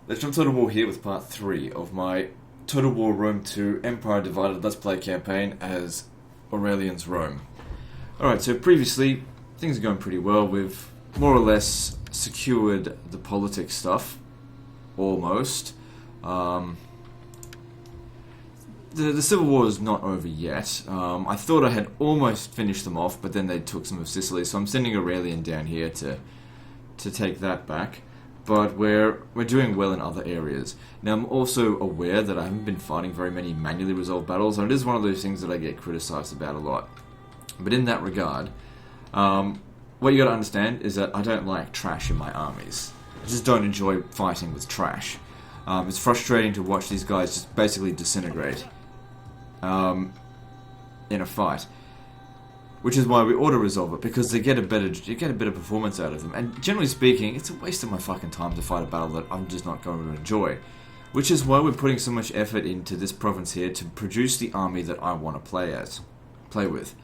Let's jump Total War here with part 3 of my Total War Rome 2 Empire Divided Let's Play campaign as Aurelian's Rome. Alright, so previously, things are going pretty well. We've more or less secured the politics stuff. Almost. The Civil War is not over yet. I thought I had almost finished them off, but then they took some of Sicily, so I'm sending Aurelian down here to take that back. But we're doing well in other areas. Now, I'm also aware that I haven't been fighting very many manually resolved battles, and it is one of those things that I get criticized about a lot. But in that regard, what you gotta understand is that I don't like trash in my armies. I just don't enjoy fighting with trash. It's frustrating to watch these guys just basically disintegrate in a fight. Which is why we auto-resolve it, because you get a better performance out of them. And generally speaking, it's a waste of my fucking time to fight a battle that I'm just not going to enjoy. Which is why we're putting so much effort into this province here to produce the army that I want to play with.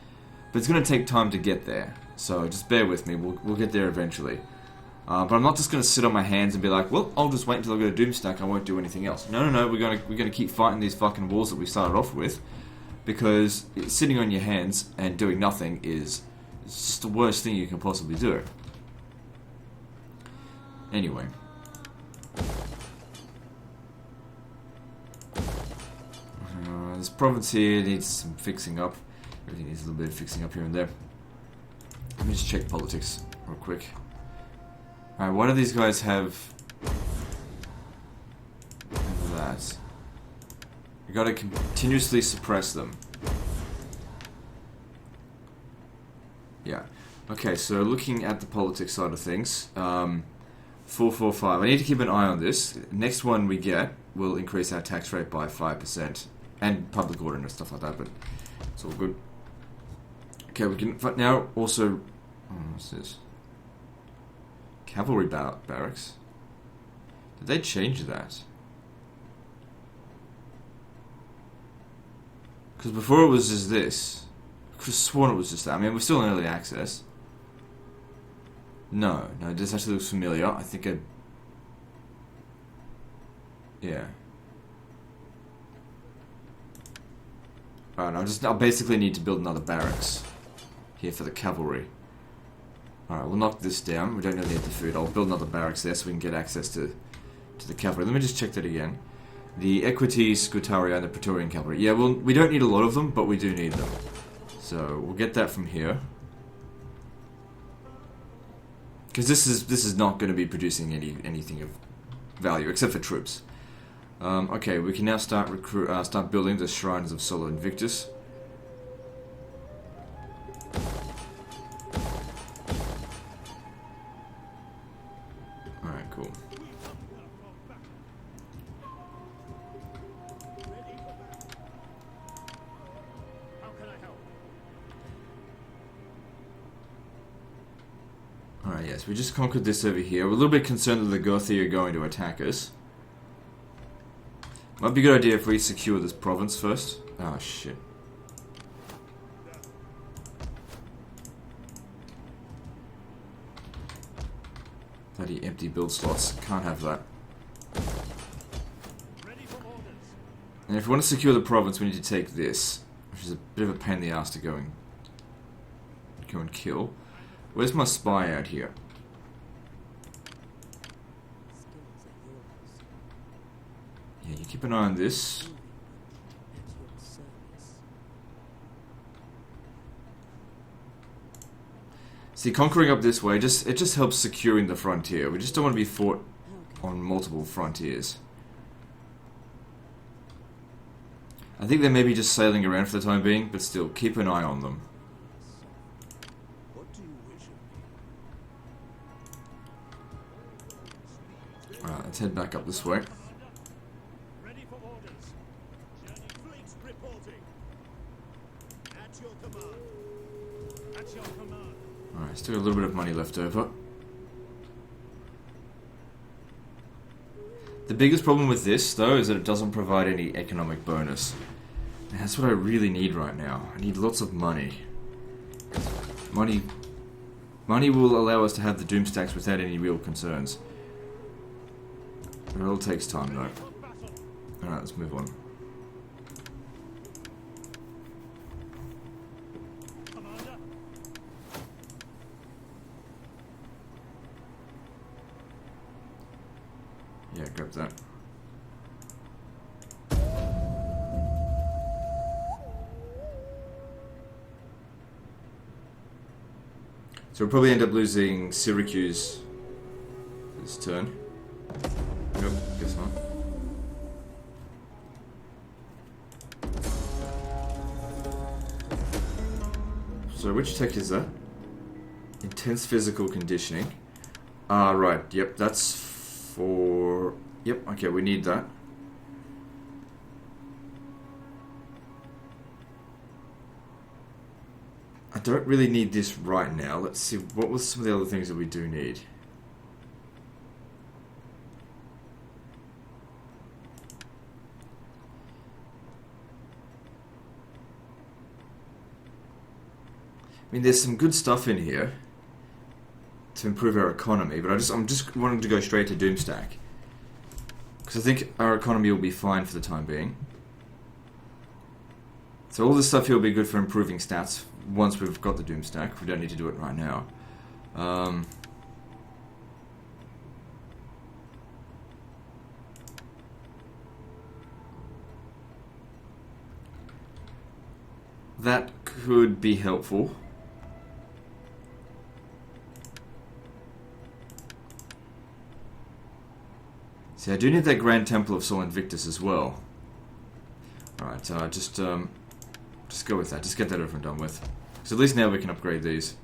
But it's going to take time to get there, so just bear with me, we'll get there eventually. But I'm not just going to sit on my hands and be like, well, I'll just wait until I get a Doomstack, I won't do anything else. No, we're going to keep fighting these fucking wars that we started off with. Because sitting on your hands and doing nothing is just the worst thing you can possibly do. Anyway. This province here needs some fixing up. Everything needs a little bit of fixing up here and there. Let me just check politics real quick. Alright, why do these guys have that? You gotta continuously suppress them. Yeah. Okay, so looking at the politics side of things, 445. I need to keep an eye on this. Next one we get will increase our tax rate by 5%. And public order and stuff like that, but it's all good. Okay, we can now also... what's this? Cavalry barracks? Did they change that? Because before it was just this. I could have sworn it was just that. I mean, we're still in early access. No, this actually looks familiar. I think yeah. Alright, I basically need to build another barracks here for the cavalry. Alright, we'll knock this down. We don't really need the food. I'll build another barracks there so we can get access to the cavalry. Let me just check that again. The Equity, Scutaria, and the Praetorian Cavalry. Yeah, well, we don't need a lot of them, but we do need them. So, we'll get that from here. Because this is not going to be producing anything of value, except for troops. Okay, we can now start building the Shrines of Solo Invictus. Alright, cool. Alright, yes, we just conquered this over here. We're a little bit concerned that the Gothi are going to attack us. Might be a good idea if we secure this province first. Oh, shit. Bloody empty build slots. Can't have that. And if we want to secure the province, we need to take this. Which is a bit of a pain in the ass to go and kill. Where's my spy out here? Yeah, you keep an eye on this. See, conquering up this way, it just helps securing the frontier. We just don't want to be fought on multiple frontiers. I think they may be just sailing around for the time being, but still, keep an eye on them. Alright, let's head back up this way. Alright, still a little bit of money left over. The biggest problem with this, though, is that it doesn't provide any economic bonus. And that's what I really need right now. I need lots of money. Money will allow us to have the Doomstacks without any real concerns. It all takes time though. Alright, let's move on. Yeah, grab that. So we'll probably end up losing Syracuse this turn. Nope, guess not. So which tech is that? Intense physical conditioning. Ah, right, yep, that's for... Yep, okay, we need that. I don't really need this right now. Let's see, what were some of the other things that we do need? I mean, there's some good stuff in here to improve our economy, but I'm just wanting to go straight to Doomstack. Because I think our economy will be fine for the time being. So all this stuff here will be good for improving stats once we've got the Doomstack. We don't need to do it right now. That could be helpful. See, I do need that Grand Temple of Sol Invictus as well. Alright, just go with that. Just get that over and done with. So at least now we can upgrade these.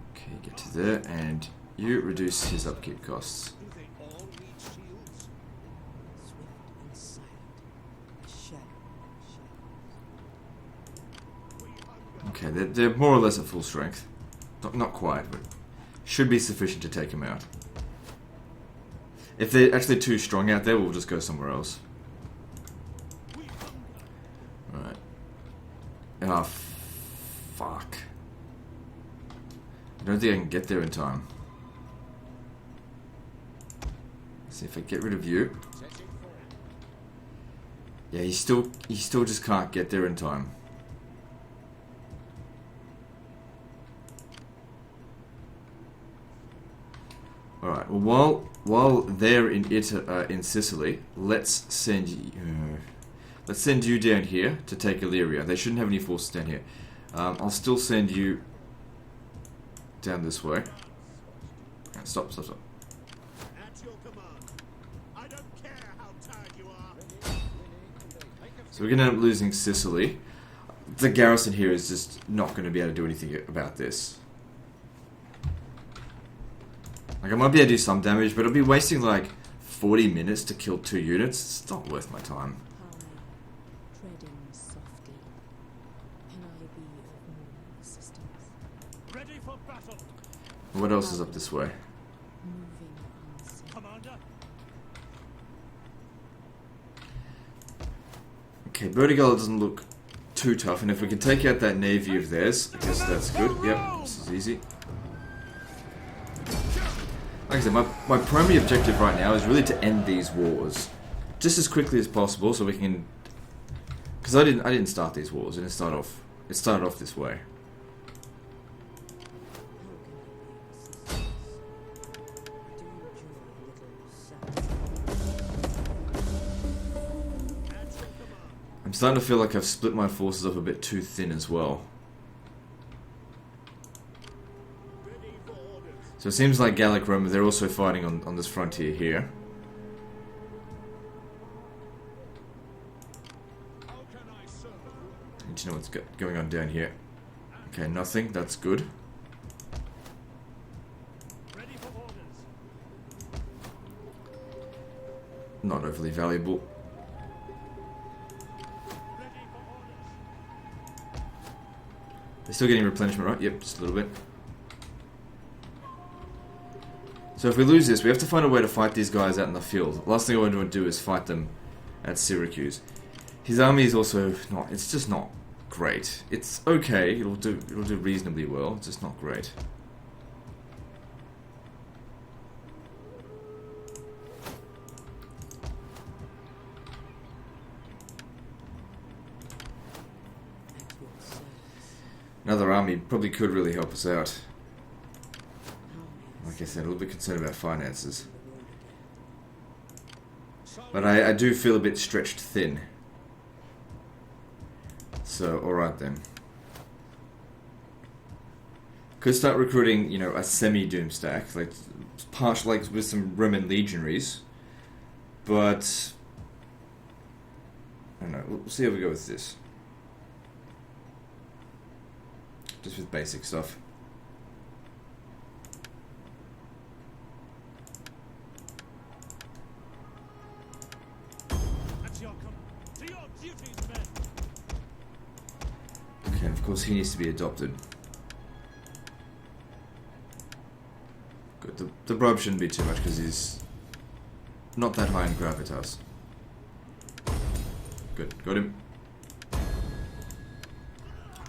Okay, get to there, and you reduce his upkeep costs. Okay, they're more or less at full strength. Not quite, but should be sufficient to take him out. If they're actually too strong out there, we'll just go somewhere else. Alright. Ah, fuck. I don't think I can get there in time. Let's see if I get rid of you. Yeah, he still just can't get there in time. Alright, well, while they're in Sicily, let's send you down here to take Illyria. They shouldn't have any forces down here. I'll still send you down this way. Right, stop. At your command. I don't care how tired you are. So we're going to end up losing Sicily. The garrison here is just not going to be able to do anything about this. Like, I might be able to do some damage, but it'll be wasting like 40 minutes to kill 2 units. It's not worth my time. Treading softly. Can I be of more assistance? Ready for battle. What else is up this way? Moving unseen. Commander. Okay, Burdigala doesn't look too tough, and if we can take out that navy of theirs, I guess that's good. Yep, this is easy. Like I said, my primary objective right now is really to end these wars just as quickly as possible, so we can. Because I didn't start these wars. It started off this way. I'm starting to feel like I've split my forces up a bit too thin as well. So it seems like Gallic Roma, they're also fighting on this frontier here. Need to know what's going on down here. Okay, nothing. That's good. Not overly valuable. They're still getting replenishment, right? Yep, just a little bit. So if we lose this, we have to find a way to fight these guys out in the field. The last thing I want to do is fight them at Syracuse. His army is also not, it's just not great. It's okay, it'll do reasonably well, it's just not great. At your service. Another army probably could really help us out. How may Like I said, a little bit concerned about finances. So But I do feel a bit stretched thin. So, alright then. Could start recruiting, you know, a semi-doom stack, like partial, like with some Roman legionaries. But I don't know. We'll see how we go with this. Just with basic stuff. at your to your duties, men. Okay, of course he needs to be adopted. Good. The bribe shouldn't be too much because he's not that high in gravitas. Good, got him.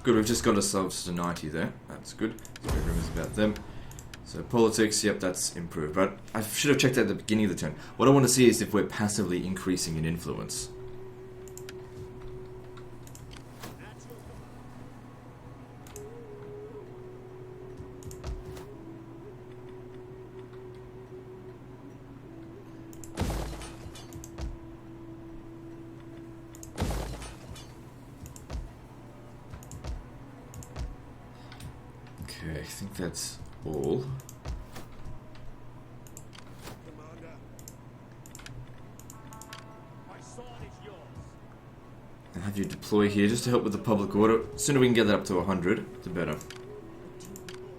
Good, we've just got ourselves to 90 there. That's good. So rumors about them. So politics, yep, that's improved. But I should have checked that at the beginning of the turn. What I want to see is if we're passively increasing in influence. At your Okay, I think that's all. commander. My sword is yours. I'll have you deploy here just to help with the public order. The sooner we can get that up to 100, the better. Your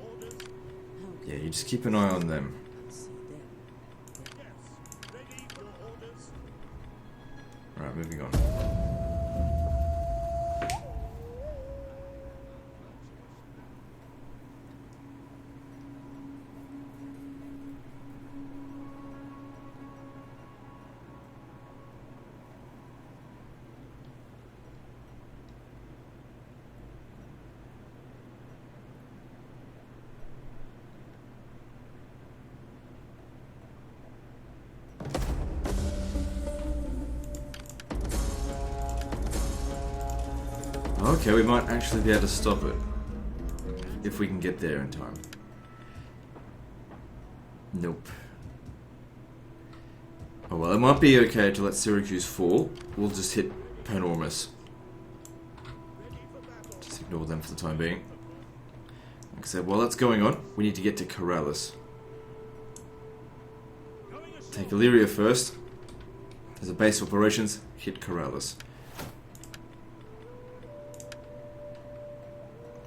orders? how Yeah, you just keep an eye on them. can see them? Yes. Ready for orders? Alright, moving on. Okay, we might actually be able to stop it. If we can get there in time. Nope. Oh well, it might be okay to let Syracuse fall. We'll just hit Panormus. Ready for battle. Just ignore them for the time being. Like I said, while that's going on, we need to get to Corrales. Going ashore. Take Illyria first. As a base of operations, hit Corrales.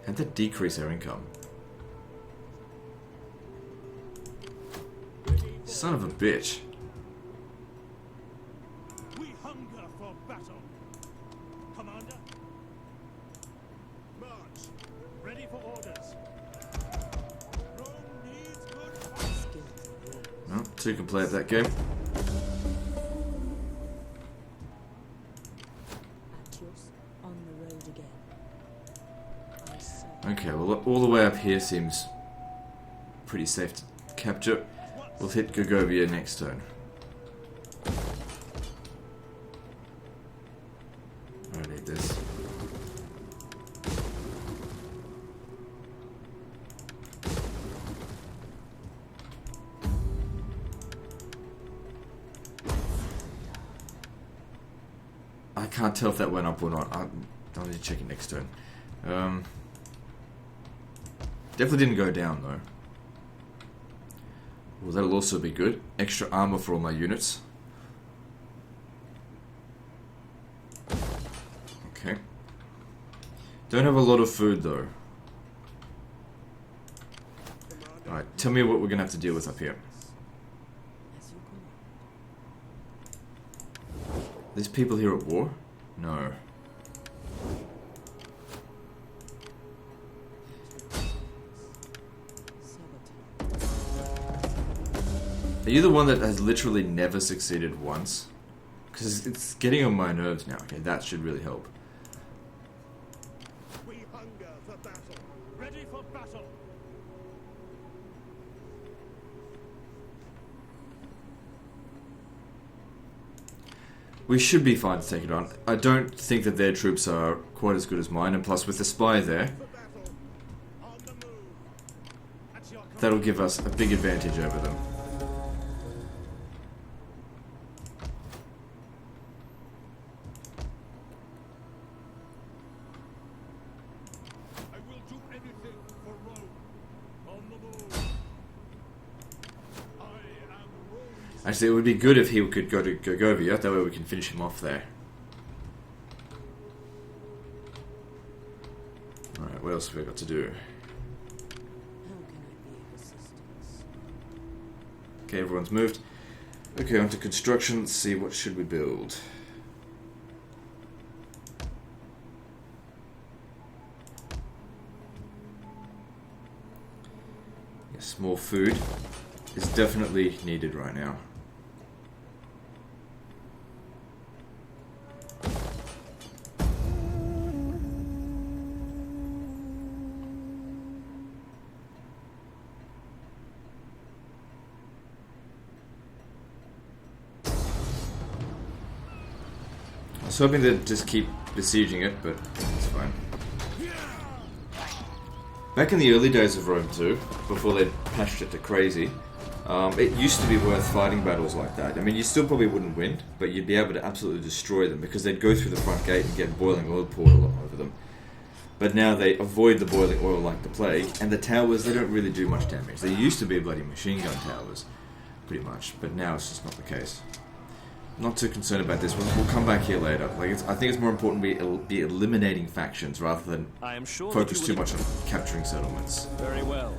How'd that decrease our income? Son of a bitch. We hunger for battle. Commander. March. Ready for orders. Rome needs good fighting. Skilled war. No, two can play at that game. Atios, on the road again. I serve. Okay, well, all the way up here seems pretty safe to capture. We'll hit Gergovia next turn. I need this. I can't tell if that went up or not. I'll need to check it next turn. Definitely didn't go down though. Well, that'll also be good. Extra armor for all my units. Okay. Don't have a lot of food though. Alright, tell me what we're gonna have to deal with up here. As you command. These people here at war? No. Sabotage. Are you the one that has literally never succeeded once? Because it's getting on my nerves now. Okay, that should really help. We hunger for battle. Ready for battle. We should be fine to take it on. I don't think that their troops are quite as good as mine, and plus with the spy there, For battle. On the move. At your command. that'll give us a big advantage over them. I will do anything for Rome. On the move. I am Rome's. Actually, it would be good if he could go to Gergovia, that way we can finish him off there. Alright, what else have we got to do? How can I be of assistance? Okay, everyone's moved. Okay, on to construction. Let's see, what should we build? Yes, more food is definitely needed right now. I was hoping they'd just keep besieging it, but it's fine. Back in the early days of Rome 2, before they patched it to crazy, it used to be worth fighting battles like that. I mean, you still probably wouldn't win, but you'd be able to absolutely destroy them because they'd go through the front gate and get boiling oil poured all over them. But now they avoid the boiling oil like the plague, and the towers, they don't really do much damage. They used to be bloody machine gun towers, pretty much, but now it's just not the case. Not too concerned about this. We'll come back here later. Like, I think it's more important we be eliminating factions rather than I am sure focus that too you will much on capturing settlements. Very well.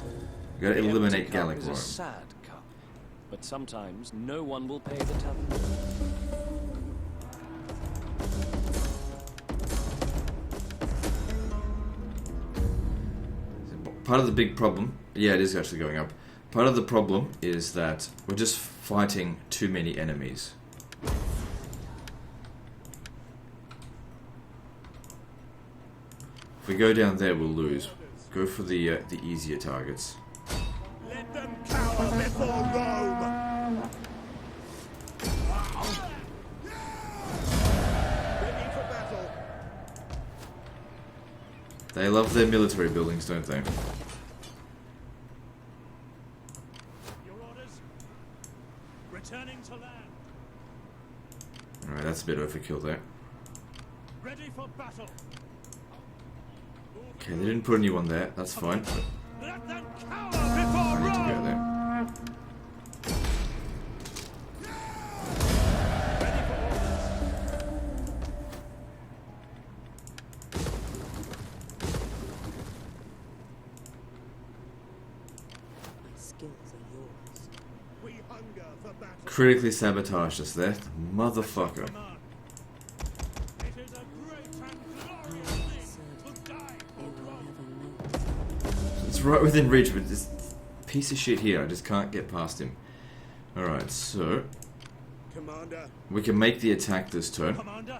We gotta The eliminate empty cup Gallic is a Rome. sad cup, but sometimes no one will pay the tab. Part of the big problem, yeah, it is actually going up. Part of the problem is that we're just fighting too many enemies. If we go down there, we'll lose. Go for the easier targets. Let them cower before Rome. Ready for battle. They love their military buildings, don't they? Your orders. Returning to land. Alright, that's a bit overkill there. Ready for battle. Okay, they didn't put anyone there, that's fine. Let them cower I before need to go Rome. there. Ready for orders. My skills are yours. We hunger for battle. Critically sabotaged us there. Motherfucker. Command. It is a great and glorious thing to die They for will Rome. never know. It's right within reach, but this piece of shit here, I just can't get past him. Alright, so Commander. we can make the attack this turn. Commander.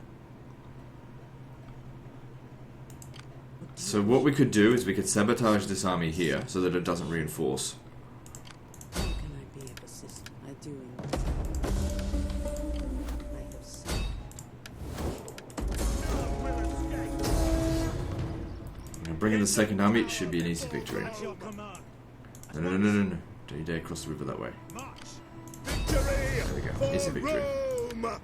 So what we could do is we could sabotage this army here so that it doesn't reinforce. How can I be of assistance? I do indeed. I have seen. None will escape. You know, bringing the second army should be an easy victory. At your command. No, no, no, no, no, no. Don't you dare cross the river that way. March. Victory. There we go. For Easy victory. Rome.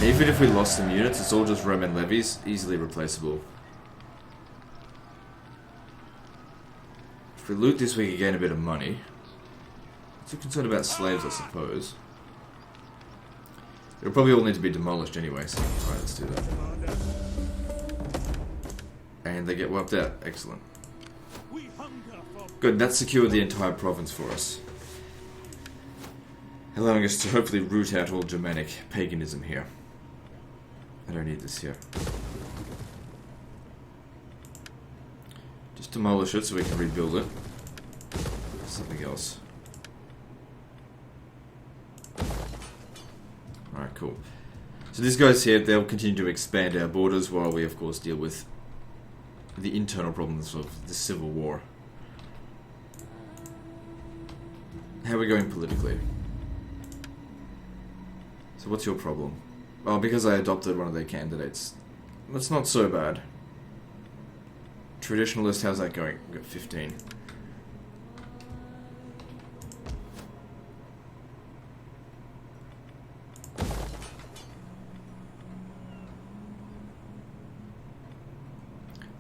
Even if we lost some units, it's all just Roman levies, easily replaceable. If we loot this, we can gain a bit of money. Not too concerned about slaves, I suppose. They'll probably all need to be demolished anyway, so alright, let's do that. Commander. And they get wiped out. Excellent. We hunger for Good, that secured the entire province for us. Allowing us to hopefully root out all Germanic paganism here. I don't need this here. demolish it so we can rebuild it. Something else. Alright, cool. So these guys here, they'll continue to expand our borders while we, of course, deal with the internal problems of the civil war. How are we going politically? So what's your problem? Well, because I adopted one of their candidates. That's not so bad. Traditionalist, how's that going? We've got 15.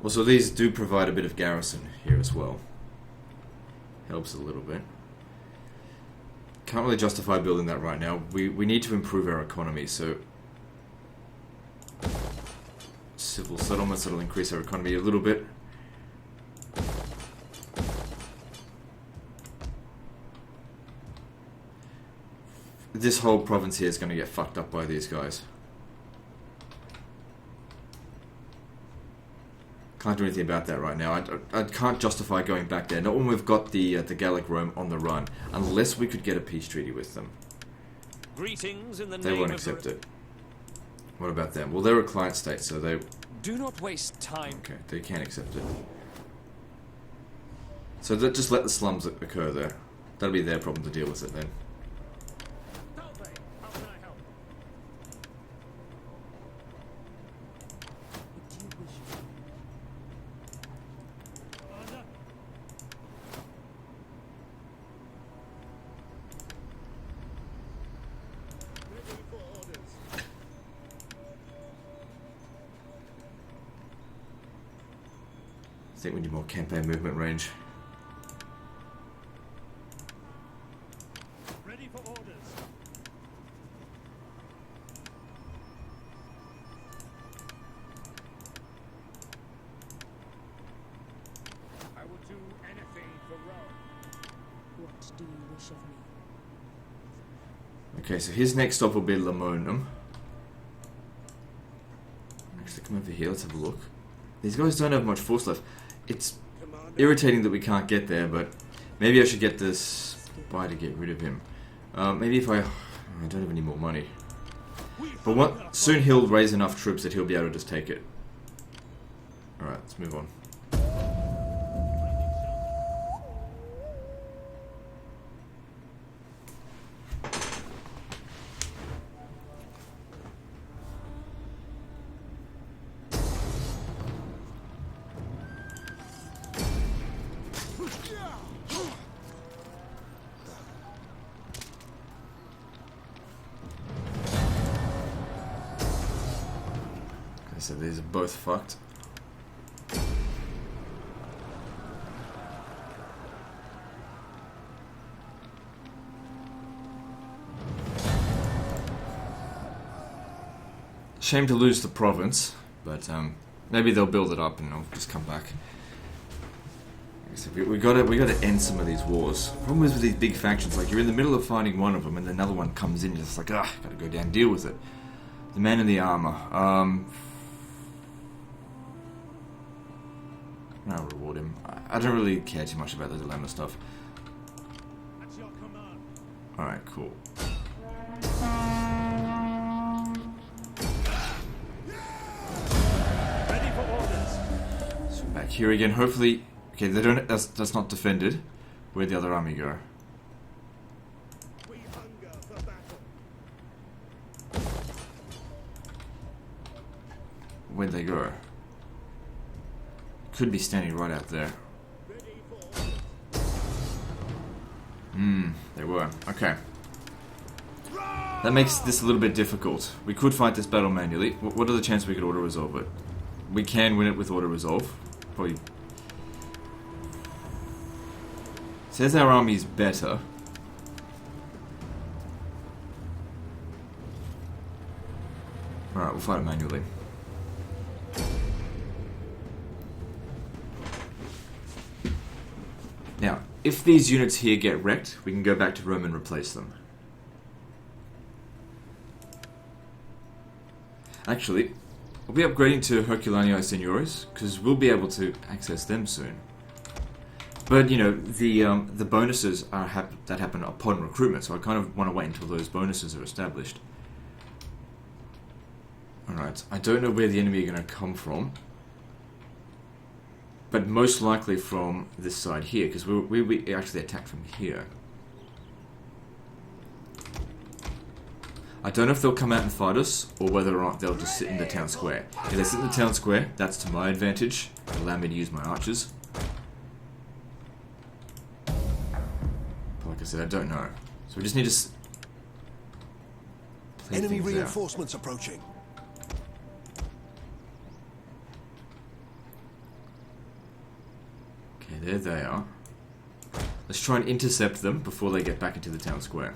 Also, these do provide a bit of garrison here as well. Helps a little bit. Can't really justify building that right now. We need to improve our economy, so... Civil settlements, that'll increase our economy a little bit. This whole province here is going to get fucked up by these guys. Can't do anything about that right now. I can't justify going back there. Not when we've got the Gallic Rome on the run, unless we could get a peace treaty with them. Greetings in the They name won't of accept it. What about them? Well, they're a client state, so they... Do not waste time. Okay, they can't accept it. So just let the slums occur there. That'll be their problem to deal with it then. How can I help? What do you wish for? Order. Ready for orders. I think we need more campaign movement range. Ready for orders. I will do anything for Rome. What do you wish of me? Okay, so his next stop will be Lamonum. Actually, come over here, let's have a look. These guys don't have much force left. It's Commander. irritating that we can't get there, but maybe I should get this buy to get rid of him. Maybe if I don't have any more money. But soon he'll raise enough troops that he'll be able to just take it. Alright, let's move on. So these are both fucked. Shame to lose the province, but maybe they'll build it up and I'll just come back. So we gotta end some of these wars. Problem is with these big factions, like you're in the middle of fighting one of them and another one comes in, you're just like, gotta go down and deal with it. The man in the armor. I'll reward him. I don't really care too much about the dilemma stuff. At your command. Alright, cool. Ready for orders. So back here again, hopefully... Okay, they don't. That's not defended. Where'd the other army go? We hunger for battle. Where'd they go? Could be standing right out there. Ready for orders. They were. Okay. That makes this a little bit difficult. We could fight this battle manually. What are the chances we could auto-resolve it? We can win it with auto-resolve. Probably... Says our army's better. Alright, we'll fight it manually. Now, if these units here get wrecked, we can go back to Rome and replace them. Actually, we'll be upgrading to Herculanii Seniores, because we'll be able to access them soon. But, you know, the bonuses that happen upon recruitment, so I kind of want to wait until those bonuses are established. Alright, I don't know where the enemy are going to come from. But most likely from this side here, because we actually attacked from here. I don't know if they'll come out and fight us, or whether or not they'll just sit in the town square. If they sit in the town square, that's to my advantage. It'll allow me to use my archers. But like I said, I don't know. So we just need to play Enemy things out. reinforcements approaching. Okay, there they are. Let's try and intercept them before they get back into the town square.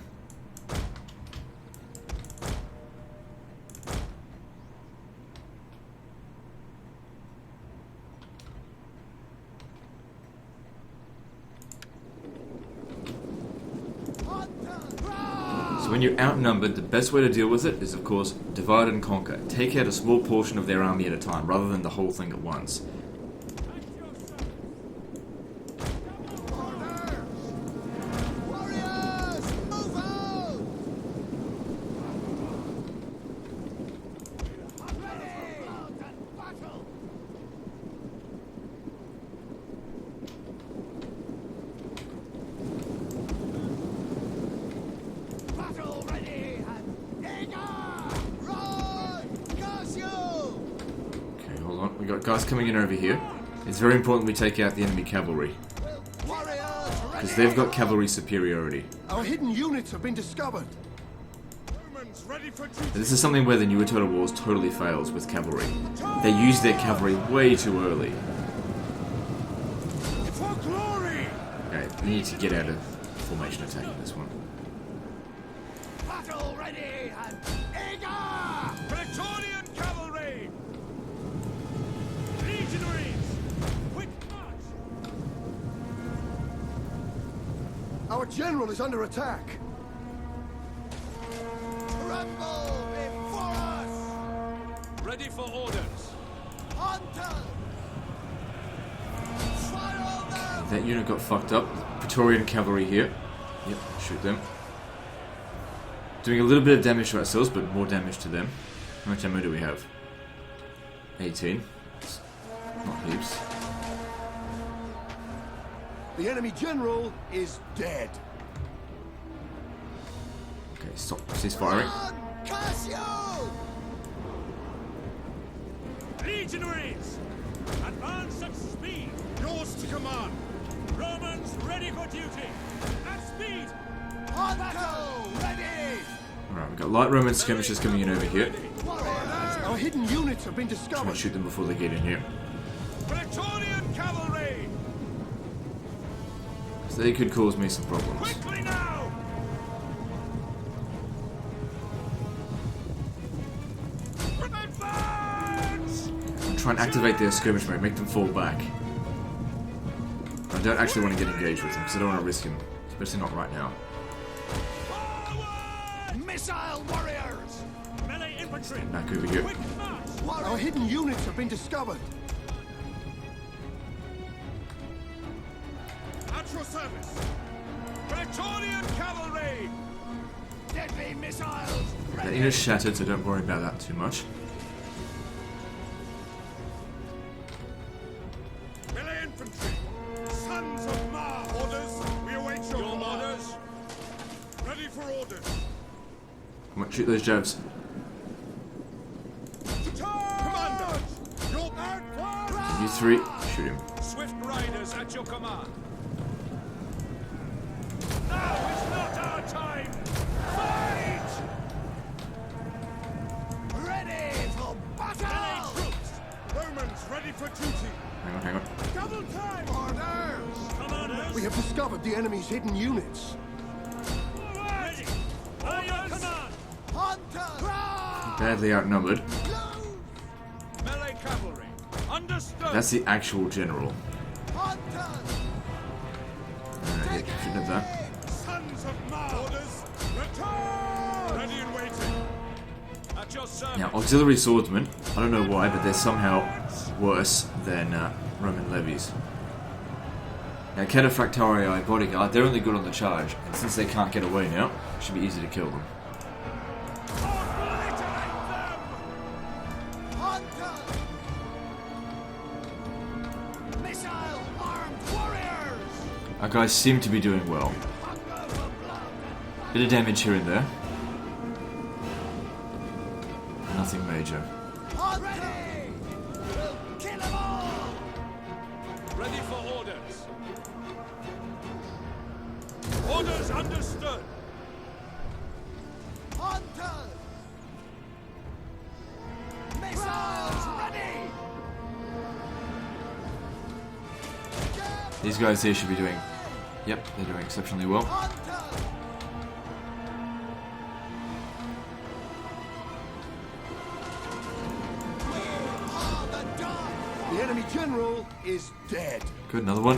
So when you're outnumbered, the best way to deal with it is, of course, divide and conquer. Take out a small portion of their army at a time, rather than the whole thing at once. We got guys coming in over here. It's very important we take out the enemy cavalry, because they've got cavalry superiority. Our hidden units have been discovered. And this is something where the newer Total Wars totally fails with cavalry. They use their cavalry way too early. For glory! Okay, we need to get out of formation attack in this one. Battle ready and eager! Praetorian cavalry! Legionaries! Quick march! Our general is under attack. Tremble before us! Ready for orders. Hunter! Fire on them! That unit got fucked up. Praetorian cavalry here. Yep, shoot them. Doing a little bit of damage to ourselves, but more damage to them. How much ammo do we have? 18. It's not heaps. The enemy general is dead. Okay, stop. Cease firing. Cassio! Legionaries! Advance at speed! Yours to command! Romans ready for duty! At speed! On battle! Ready! Alright, we've got light Roman skirmishers coming in over here. Our hidden units have been Try and discovered. shoot them before they get in here. Praetorian cavalry! So they could cause me some problems. Quickly now! Advance! Try and activate their skirmish mode, make them fall back. I don't actually want to get engaged with them because I don't want to risk him, especially not right now. Forward! Missile warriors! Melee infantry! Back over here. Quick march! Our hidden units have been discovered. At your service! Praetorian cavalry! Deadly missiles! That unit's shattered, so don't worry about that too much. Melee infantry! Sons of Ma! Orders! We await your orders! Ready for orders! Come on, shoot those jabs. Commander! Your You three, shoot him. Swift riders at your command! Now is not our time! Fight! Ready for battle! Melee troops! Romans ready for duty! Hang on. Double time! Orders! Commanders! We have discovered the enemy's hidden units. Ready! By your command! Hunter! Badly outnumbered. Melee cavalry! Understood! That's the actual general. Hunter! Alright, shouldn't have that. Sons of Ma! Orders! Return! Ready and waiting! At your service! Now, auxiliary swordsmen, I don't know why, but they're somehow worse than Roman levies. Now, Cataphractarii bodyguard, they're only good on the charge, and since they can't get away now, it should be easy to kill them. Our guys seem to be doing well. Bit of damage here and there. Nothing major. Ready for orders. Orders understood. Hunters! Missiles ready! These guys here should be doing... Yep, they're doing exceptionally well. The enemy general is dead. Good, another one.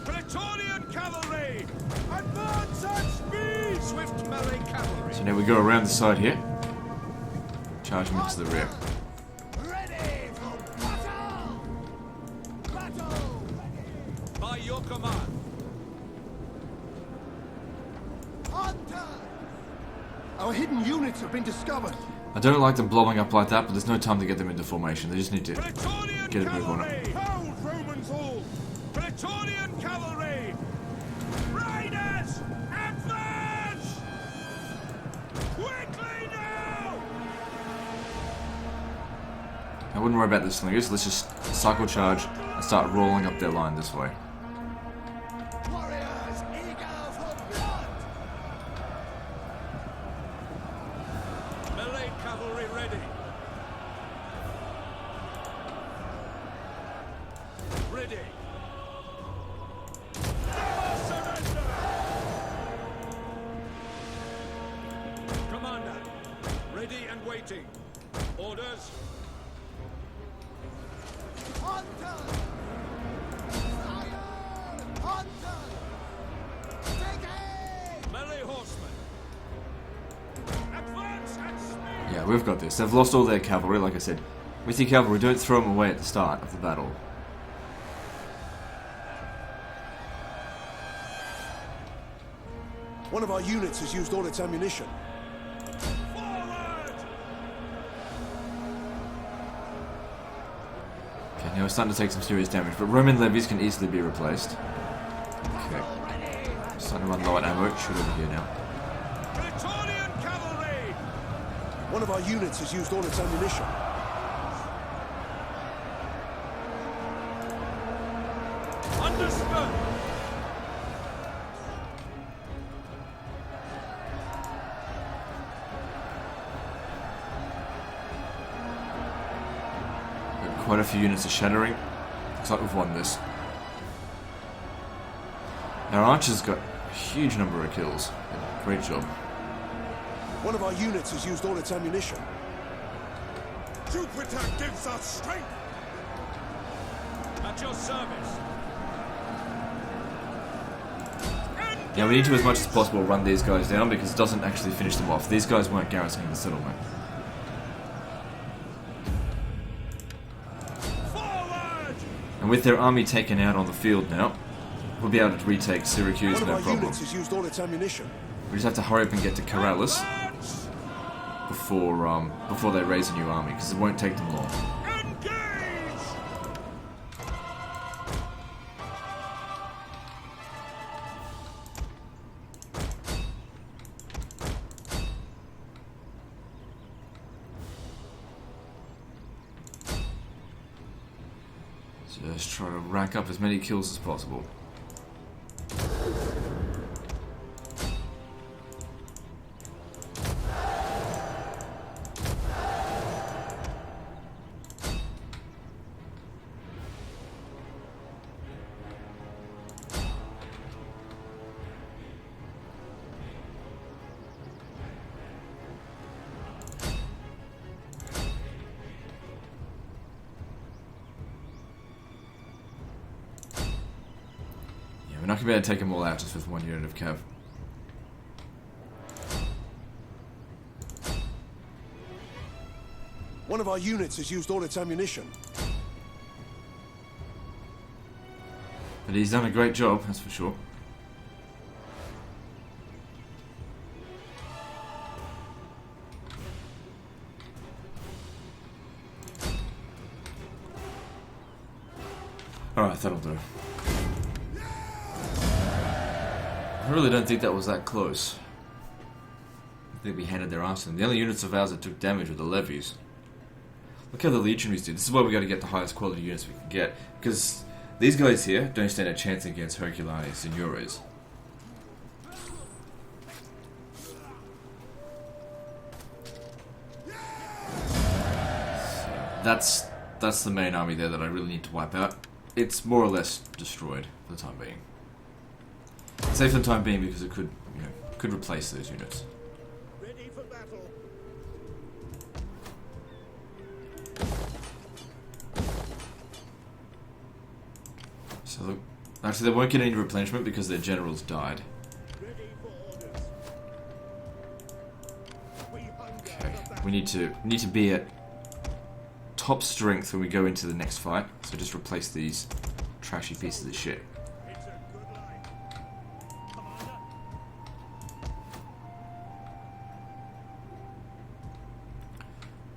Praetorian cavalry! Advance at speed! Swift melee cavalry! So now we go around the side here. Charge them into the rear. Ready for battle! Battle! Ready! By your command. Hunter! Our hidden units have been discovered. I don't like them blowing up like that, but there's no time to get them into formation. They just need to Praetorian get a move on cavalry! it. Hold Romans all! Praetorian cavalry! Riders! Advance! Quickly now! I wouldn't worry about the slingers. Let's just cycle charge and start rolling up their line this way. Warriors eager for blood! Melee cavalry ready! Ready! Never surrender! Commander, ready and waiting. Orders? Hunter! Fire! Hunter! Take aim! Melee horsemen! Advance at speed! Yeah, we've got this. They've lost all their cavalry, like I said. With your cavalry, don't throw them away at the start of the battle. One of our units has used all its ammunition. Forward! Okay, now we're starting to take some serious damage, but Roman levies can easily be replaced. Okay. Starting to run low on ammo. Shoot over here now. Praetorian cavalry! One of our units has used all its ammunition. Understood! Got quite a few units are shattering. Looks like we've won this. Our archers got a huge number of kills. Great job. One of our units has used all its ammunition. Jupiter gives us strength! At your service! Yeah, we need to, as much as possible, run these guys down because it doesn't actually finish them off. These guys weren't garrisoning the settlement. Forward! And with their army taken out on the field now, we'll be able to retake Syracuse One of no our problem. units has used all its ammunition. We just have to hurry up and get to Corrales Advance! before they raise a new army, because it won't take them long. Engage! Just try to rack up as many kills as possible. We're not going to be able to take them all out just with one unit of cav. One of our units has used all its ammunition. But he's done a great job, that's for sure. Alright, that'll do. I really don't think that was that close. I think we handed their arse to them. The only units of ours that took damage were the levies. Look how the legionaries do. This is why we got to get the highest quality units we can get. Because these guys here don't stand a chance against Hercules Signores. So that's the main army there that I really need to wipe out. It's more or less destroyed for the time being. Safe for the time being because it could, you know, could replace those units. Ready for battle. So look, actually they won't get any replenishment because their generals died. Ready for orders. We hunger Okay, for battle. we need to be at top strength when we go into the next fight. So just replace these trashy pieces of shit. It's a good life. Commander.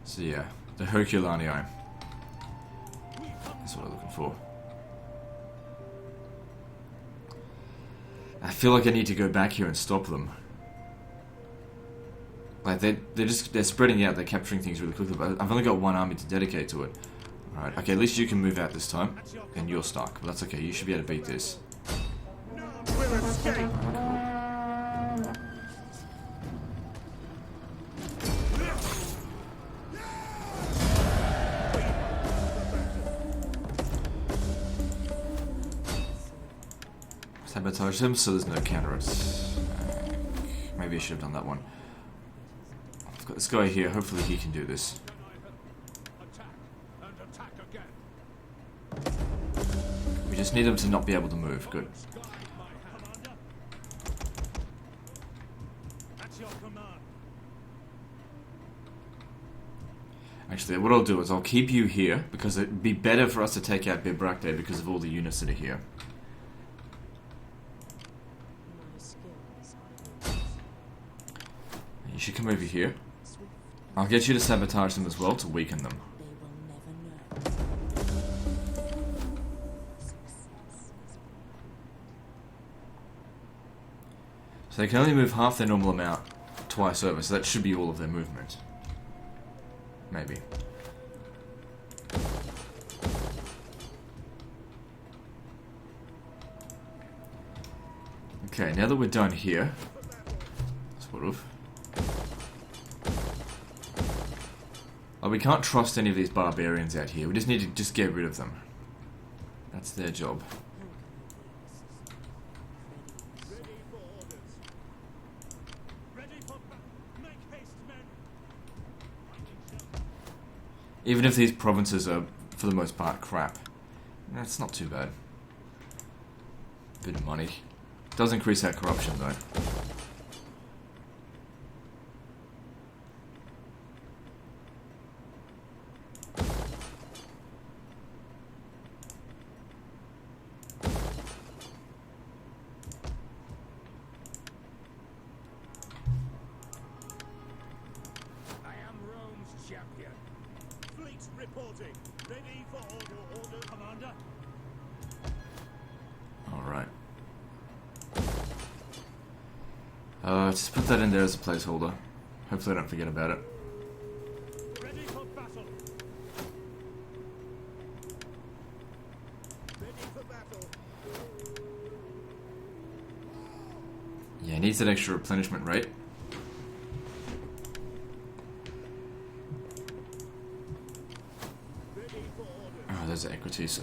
So yeah, the Herculanii. That's what I'm looking for. I feel like I need to go back here and stop them. Like they're spreading out, they're capturing things really quickly, but I've only got one army to dedicate to it. Alright, okay, at least you can move out this time, and you're stuck, but that's okay, you should be able to beat this. None will escape. Sabotage him so there's no counter attack. Maybe I should have done that one. I've got this guy here, hopefully he can do this. Attack and attack again. We just need him to not be able to move, good. Guide my hand. Commander. At your command. Actually, what I'll do is I'll keep you here, because it'd be better for us to take out Bibracte because of all the units that are here. My skills are yours. You should come over here. Swift. I'll get you to sabotage them as well to weaken them. They will never know. Success is So they can only move half their normal amount twice over, so that should be all of their movement. Maybe. Okay, now that we're done here, sort of. Oh, we can't trust any of these barbarians out here. We just need to just get rid of them. That's their job. Ready for orders. Ready for battle. Make haste, men. Even if these provinces are, for the most part, crap. That's not too bad. Bit of money. Does increase our corruption, though. I am Rome's champion. Fleet reporting. Ready for order, Commander. Alright. Just put that in there as a placeholder. Hopefully I don't forget about it. Ready for battle. Ready for battle. Yeah, it needs that extra replenishment rate. Ready for order. Oh, there's the equities.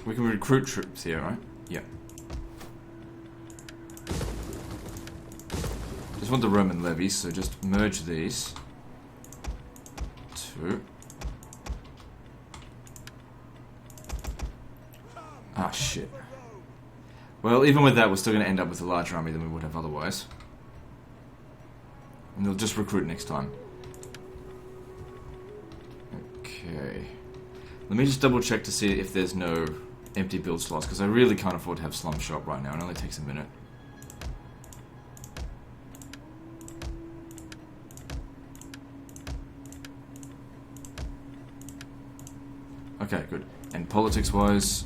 We can recruit troops here, right? Yeah. Just want the Roman levies, so just merge these. Two. Ah, shit. Well, even with that, we're still going to end up with a larger army than we would have otherwise. And they'll just recruit next time. Okay. Okay. Let me just double check to see if there's no empty build slots, because I really can't afford to have Slum Shop right now. It only takes a minute. Okay, good. And politics-wise,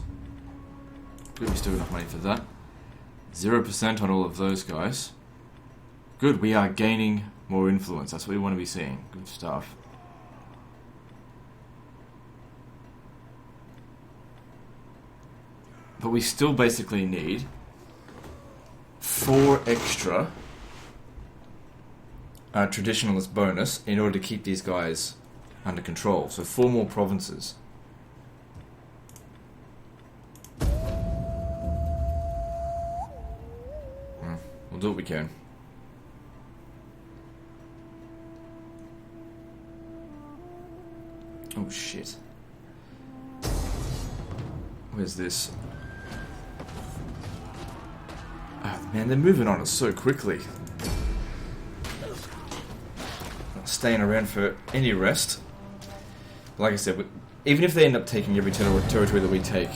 good, we still got enough money for that. 0% on all of those guys. Good, we are gaining more influence. That's what we want to be seeing. Good stuff. But we still basically need 4 extra traditionalist bonus in order to keep these guys under control. So 4 more provinces. We'll do what we can. Oh shit. Where's this? Oh, man, they're moving on us so quickly. Not staying around for any rest. Like I said, even if they end up taking every territory that we take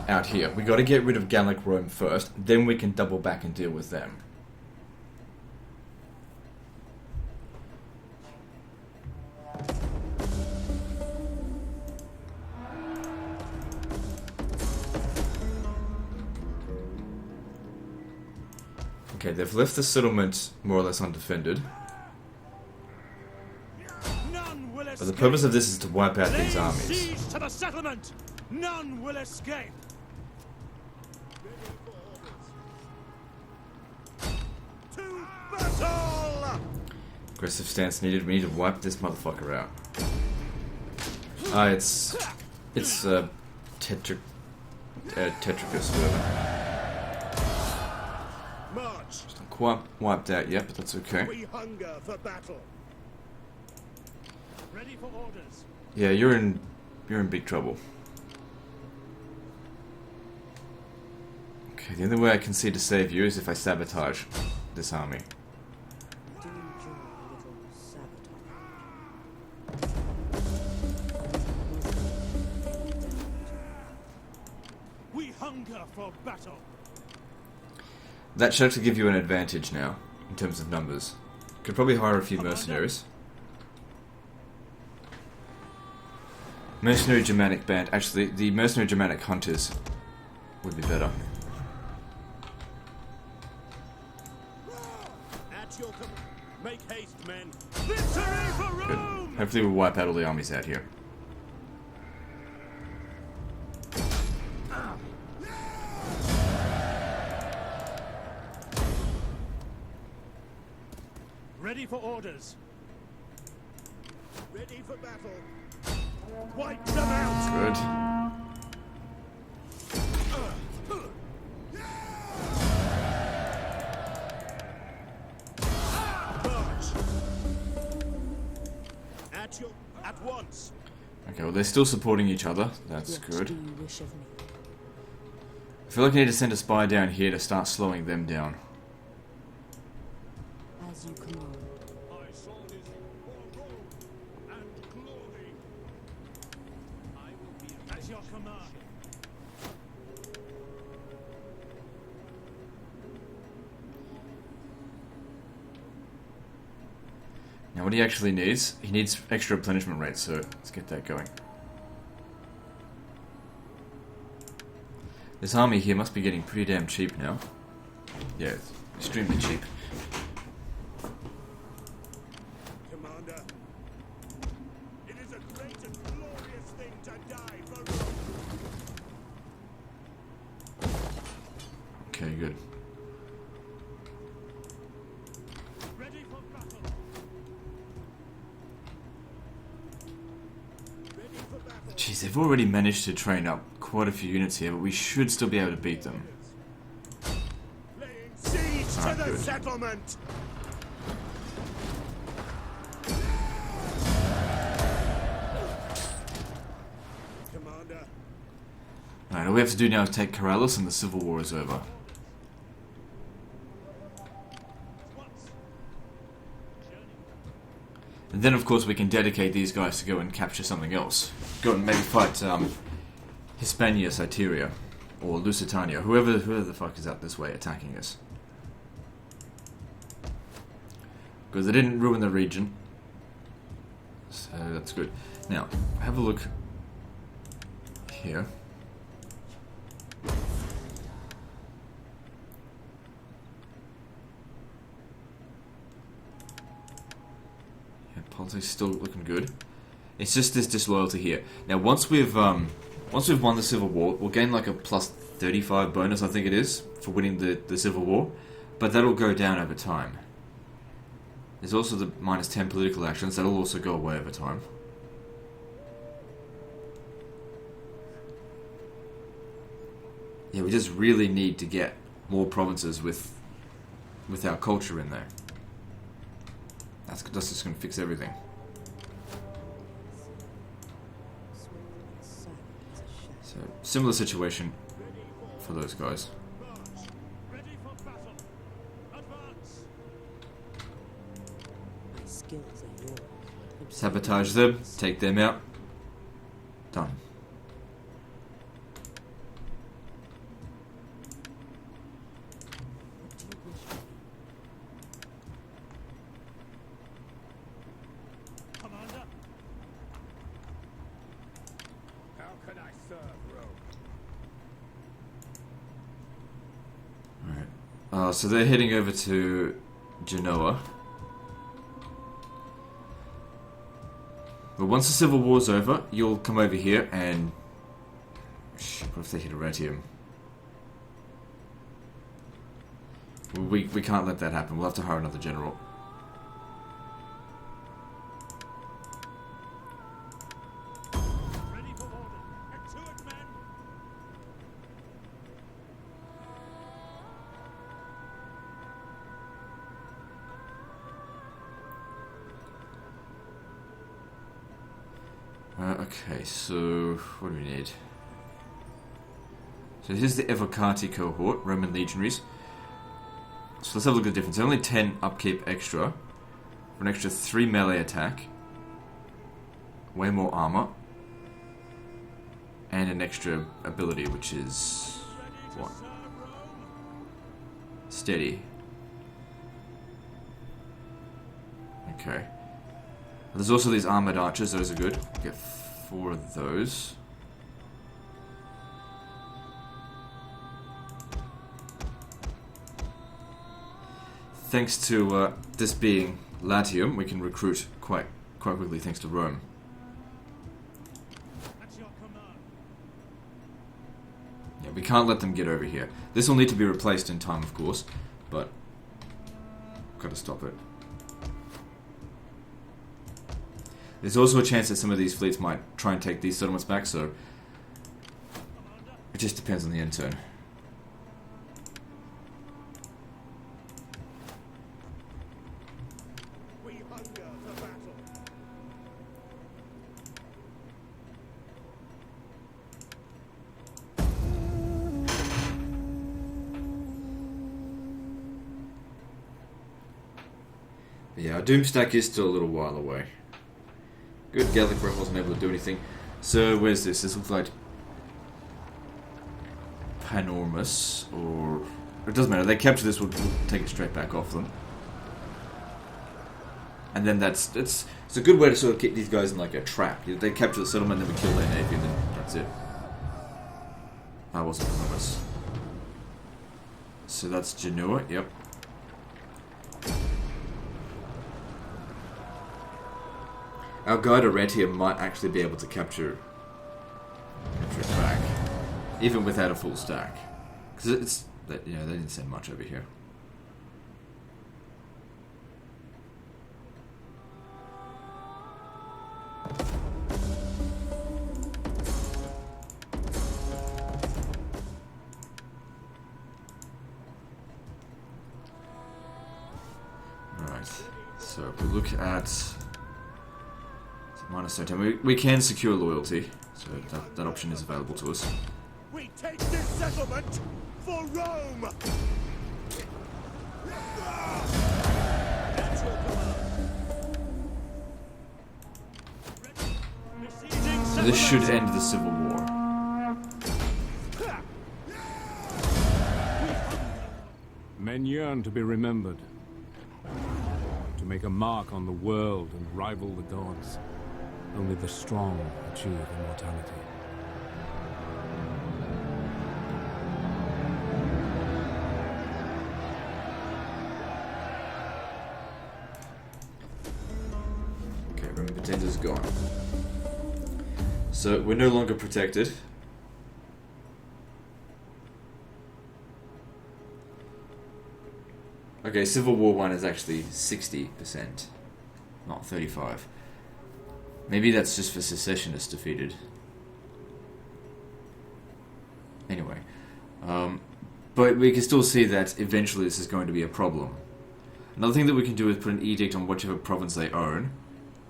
out here, we got to get rid of Gallic Rome first, then we can double back and deal with them. Okay, they've left the settlement more or less undefended. But the purpose of this is to wipe out these armies. Siege to the settlement. None will escape. To battle! Aggressive stance needed. We need to wipe this motherfucker out. It's Tetricus, whatever. March. It's not quite wiped out yet, but that's okay. We hunger for battle. Ready for orders. Yeah, you're in big trouble. Okay, the only way I can see to save you is if I sabotage this army. Do enjoy a little sabotage. We hunger for battle. That should actually give you an advantage now, in terms of numbers. Could probably hire a few mercenaries. Mercenary Germanic band. Actually, the mercenary Germanic hunters would be better. At your command. Make haste, men. Victory for Good. Rome! Hopefully we'll wipe out all the armies out here. Ready for orders. Ready for battle. Wipe them out. Good. March. At once. Okay, well they're still supporting each other. That's What good. do you wish of me? I feel like I need to send a spy down here to start slowing them down. As you command. I saw this for Rome and glory. I will be at your command. Now what he actually needs, he needs extra replenishment rates, so let's get that going. This army here must be getting pretty damn cheap now. Yeah, it's extremely cheap. Commander, it is a great and glorious thing to die for Rome. Okay, good. Ready for battle. Ready for battle. Jeez, they've already managed to train up quite a few units here, but we should still be able to beat them. Laying siege to Ah, the good. settlement. Commander, Alright, all we have to do now is take Corrales and the Civil War is over. And then, of course, we can dedicate these guys to go and capture something else. Go and maybe fight Hispania, Cyteria, or Lusitania, whoever the fuck is out this way attacking us. Because they didn't ruin the region. So that's good. Now, have a look here. Yeah, politics still looking good. It's just this disloyalty here. Now, once we've won the Civil War, we'll gain like a plus 35 bonus, I think it is, for winning the Civil War. But that'll go down over time. There's also the minus 10 political actions. That'll also go away over time. Yeah, we just really need to get more provinces with our culture in there. That's just going to fix everything. So, similar situation for those guys. Ready for battle. Advance. My skills are yours. Sabotage them, take them out. Done. What do you wish from me? Commander. How can I serve Rome? Alright. So they're heading over to Genoa. But once the Civil War's over, you'll come over here and... Shit, what if they hit Arretium? We can't let that happen. We'll have to hire another general. Ready for order. And to it, men. Okay, so what do we need? So here's the Evocati cohort, Roman legionaries. So let's have a look at the difference. Only 10 upkeep extra, for an extra 3 melee attack, way more armor, and an extra ability, which is what? Steady. Okay. There's also these armored archers, those are good. Get 4 of those. Thanks to this being Latium, we can recruit quite quickly thanks to Rome. At your command. Yeah, we can't let them get over here. This will need to be replaced in time, of course, but gotta stop it. There's also a chance that some of these fleets might try and take these settlements back, so it just depends on the end turn. We hunger for battle. But yeah, our Doomstack is still a little while away. Good, Gallic Rome wasn't able to do anything. So, where's this? This looks like Panormus, or... It doesn't matter, they capture this, we'll take it straight back off them. And then it's a good way to sort of keep these guys in like a trap. They capture the settlement, then we kill their navy, and then that's it. That wasn't Panormus. So that's Genoa, yep. Our guide Arretium might actually be able to capture it back, even without a full stack, because it's they didn't send much over here. Right, so if we look at minus 13. We can secure loyalty, so that option is available to us. We take this settlement for Rome. At your command. And this should end the Civil War. Men yearn to be remembered. To make a mark on the world and rival the gods. Only the strong achieve immortality. Okay, Roman Potenza's gone. So we're no longer protected. Okay, Civil War 1 is actually 60%, not 35. Maybe that's just for secessionists defeated. Anyway, but we can still see that eventually this is going to be a problem. Another thing that we can do is put an edict on whichever province they own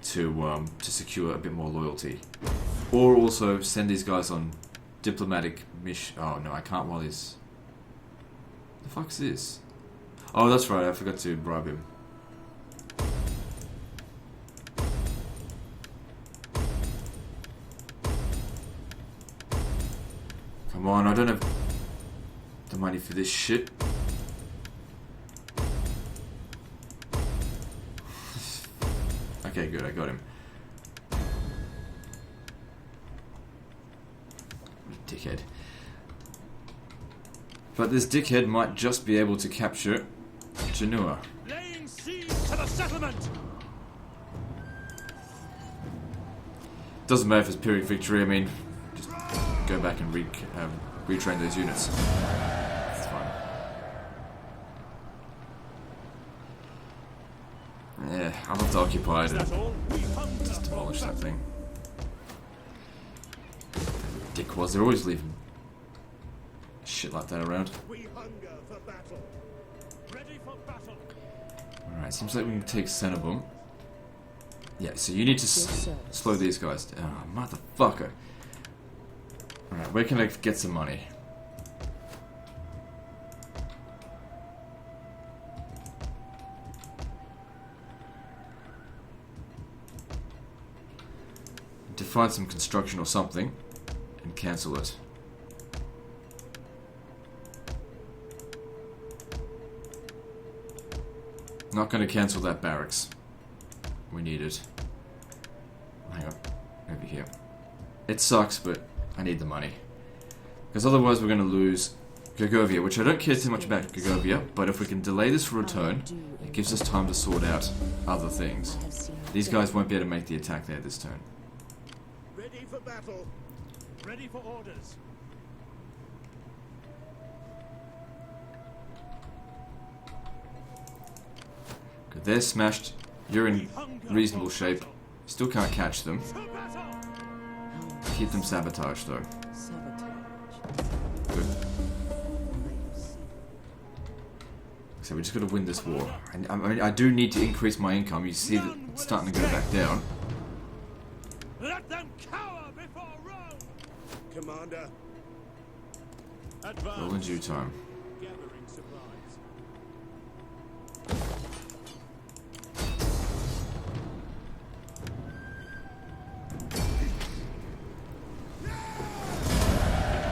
to secure a bit more loyalty. Or also send these guys on diplomatic mission. Oh no, I can't while he's... The fuck's this? Oh, that's right, I forgot to bribe him. Come on, I don't have the money for this shit. Okay, good, I got him. Dickhead. But this dickhead might just be able to capture Genoa. Laying siege to the settlement! Doesn't matter if it's Pyrrhic victory, I mean, just go back and retrain those units. It's fine. Yeah, I'll have to occupy it and just demolish that thing. Dickwads, they're always leaving shit like that around. We hunger for battle. Ready for battle. Alright, seems like we can take Cenobum. Yeah, so you need to slow these guys down. Oh, motherfucker. Alright, where can I get some money? To find some construction or something and cancel it. Not going to cancel that barracks. We need it. Hang on. Over here. It sucks, but I need the money. Because otherwise we're going to lose Gergovia, which I don't care too much about Gergovia, but if we can delay this for a turn, it gives us time to sort out other things. These guys won't be able to make the attack there this turn. Ready for battle. Ready for orders. Good, they're smashed. You're in reasonable shape. Still can't catch them. Keep them sabotaged though. Good. So we just got to win this war. And I mean, I do need to increase my income. You see that it's starting to go back down. Let them cower before Rome. Commander. Advance. All in due time. Gathering supplies.